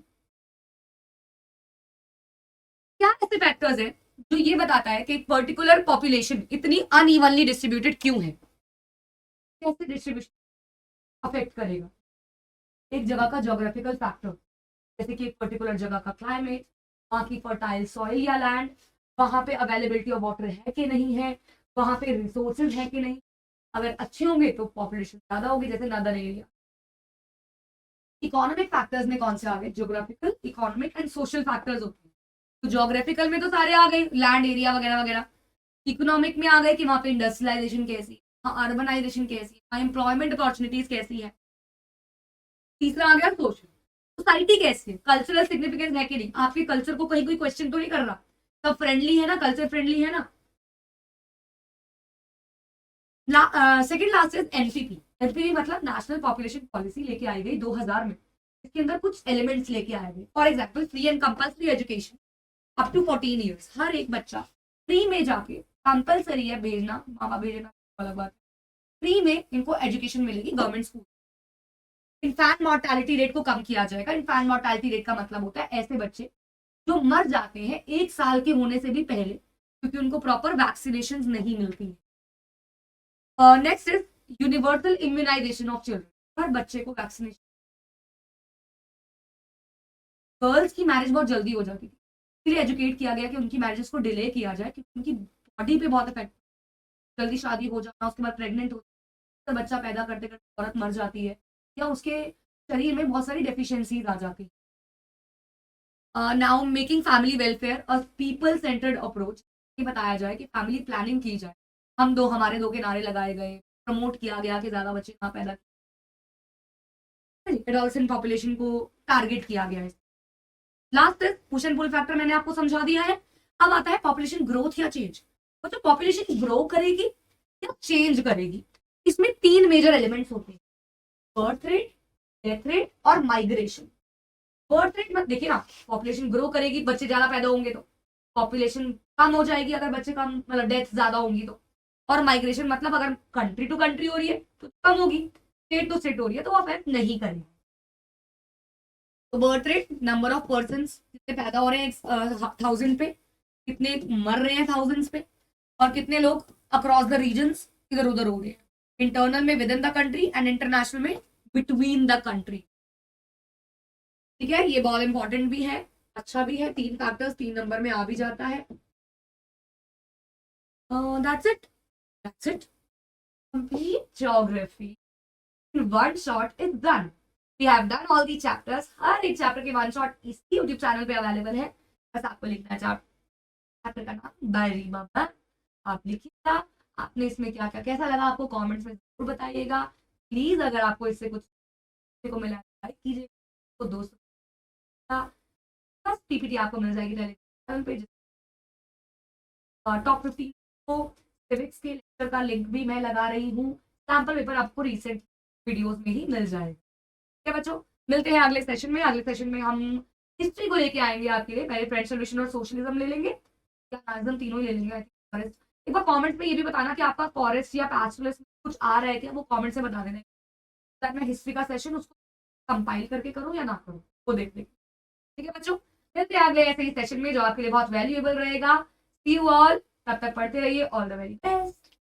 क्या ऐसे फैक्टर्स हैं जो ये बताता है कि एक पर्टिकुलर पॉपुलेशन इतनी अनइवनली डिस्ट्रीब्यूटेड क्यों है? कैसे डिस्ट्रीब्यूशन अफेक्ट करेगा? एक जगह का ज्योग्राफिकल फैक्टर, जैसे कि एक पर्टिकुलर जगह का क्लाइमेट, वहां की फर्टाइल सॉइल या लैंड, वहां पे अवेलेबिलिटी ऑफ वाटर है कि नहीं है, वहां पे रिसोर्सेज है कि नहीं। अगर अच्छे होंगे तो पॉपुलेशन ज्यादा होगी, जैसे नदर्न एरिया। इकोनॉमिक फैक्टर्स में कौन से आ गए? Geographical, economic and social factors होते हैं। तो ज्योग्राफिकल में तो सारे आ गए, लैंड एरिया वगैरह वगैरह। इकोनॉमिक में आ गए कि वहां पे इंडस्ट्रियलाइजेशन कैसी है, वहाँ अर्बनाइजेशन कैसी है, वहाँ एम्प्लॉयमेंट अपॉर्चुनिटीज कैसी है। तीसरा आ गया सोशल, सोसाइटी कैसी है, कल्चरल सिग्निफिकेंस है कि नहीं, आपके कल्चर को कहीं कोई क्वेश्चन तो नहीं कर रहा, सब फ्रेंडली है ना, कल्चर फ्रेंडली है ना। Second last is NPP. NPP मतलब नेशनल पॉपुलेशन पॉलिसी लेके आई गई 2000 में। इसके अंदर कुछ एलिमेंट्स लेके आए गए, for example free and compulsory education up to 14 years. हर एक बच्चा फ्री में जाके, कंपल्सरी है भेजना, माँ बाप भेजना अलग बात, फ्री में इनको एजुकेशन मिलेगी government school. Infant mortality rate को कम किया जाएगा। इन्फैंट मॉर्टैलिटी रेट का मतलब होता है ऐसे बच्चे जो मर जाते हैं 1 साल के होने से भी पहले, क्योंकि उनको प्रॉपर वैक्सीनेशन नहीं मिलती है। Next is universal immunisation of children. हर बच्चे को वैक्सीनेशन। गर्ल्स की मैरिज बहुत जल्दी हो जाती थी, इसलिए एजुकेट किया गया कि उनकी मैरिजेस को डिले किया जाए, क्योंकि उनकी बॉडी पे बहुत इफेक्ट, जल्दी शादी हो जाना, उसके बाद प्रेग्नेंट हो, तो बच्चा पैदा करते करते औरत मर जाती है, या उसके शरीर में बहुत सारी डेफिशिएंसीज आ जाती है। Now making family welfare a people centred approach, ये बताया जाए कि फैमिली प्लानिंग की जाए। हमारे दो के नारे लगाए गए, प्रमोट किया गया कि ज्यादा बच्चे कहाँ पैदा, एडोलसेंट पॉपुलेशन को टारगेट किया गया है। Last is push and pull factor, मैंने आपको समझा दिया है। अब आता है पॉपुलेशन ग्रोथ या चेंज। तो पॉपुलेशन ग्रो करेगी या चेंज करेगी, इसमें 3 मेजर एलिमेंट्स होते हैं, बर्थ रेट, डेथ रेट और माइग्रेशन। बर्थ रेट मत देखिए ना, पॉपुलेशन ग्रो करेगी, बच्चे ज्यादा पैदा होंगे तो पॉपुलेशन कम हो जाएगी, अगर बच्चे कम मतलब डेथ ज्यादा होंगी तो। और माइग्रेशन मतलब अगर कंट्री टू कंट्री हो रही है तो कम होगी, स्टेट टू स्टेट हो रही है तो वो अफेक्ट नहीं करेगी। तो birth rate number of person कितने पैदा हो रहे हैं 1000 पे, कितने मर रहे हैं 1000 पे, और कितने लोग अक्रॉस द रीजन्स इधर उधर हो रहे हैं, इंटरनल में with in the country and international में बिटवीन द कंट्री। ठीक है, ये बहुत इंपॉर्टेंट भी है, अच्छा भी है। 3 फैक्टर्स 3 नंबर में आ भी जाता है। That's it complete geography in one shot is done. We have done all the chapters. हर एक चैप्टर के वन शॉट इस YouTube चैनल पे अवेलेबल है। बस आपको लिखना है चैप्टर का नाम बाय बाबा, आप लिखिएगा। आपने इसमें क्या क्या कैसा लगा आपको कमेंट्स में जरूर बताइएगा। प्लीज अगर आपको इससे कुछ को मिला लाइक कीजिए, तो दोस्तों बस पीपीटी आपको मिल जाएगी टेलीग्राम पे। टॉप 15 को सिविक्स के लेक्चर का लिंक भी मैं लगा रही हूँ। सैम्पल पेपर आपको रिसेंट वीडियोस में ही मिल जाएगा। ठीक है बच्चों, मिलते हैं अगले सेशन में। अगले सेशन में हम हिस्ट्री को लेके आएंगे आपके लिए। पहले फ्रेंच रेवोल्यूशन और सोशलिज्म ले लेंगे, या नाजिज्म, तीनों ही ले लेंगे। फॉरेस्ट एक बार कमेंट्स में ये भी बताना कि आपका फॉरेस्ट या पैस्टोरलिस्ट कुछ आ रहा है क्या, वो कमेंट से बता देना, ताकि मैं हिस्ट्री का सेशन उसको कंपाइल करके करूँ या ना करूँ, वो देख लेंगे। ठीक है बच्चों, मिलते हैं अगले ऐसे ही सेशन में जो आपके लिए बहुत वैल्यूएबल रहेगा। सी यू ऑल, तब तक पढ़ते रहिए। All the very best.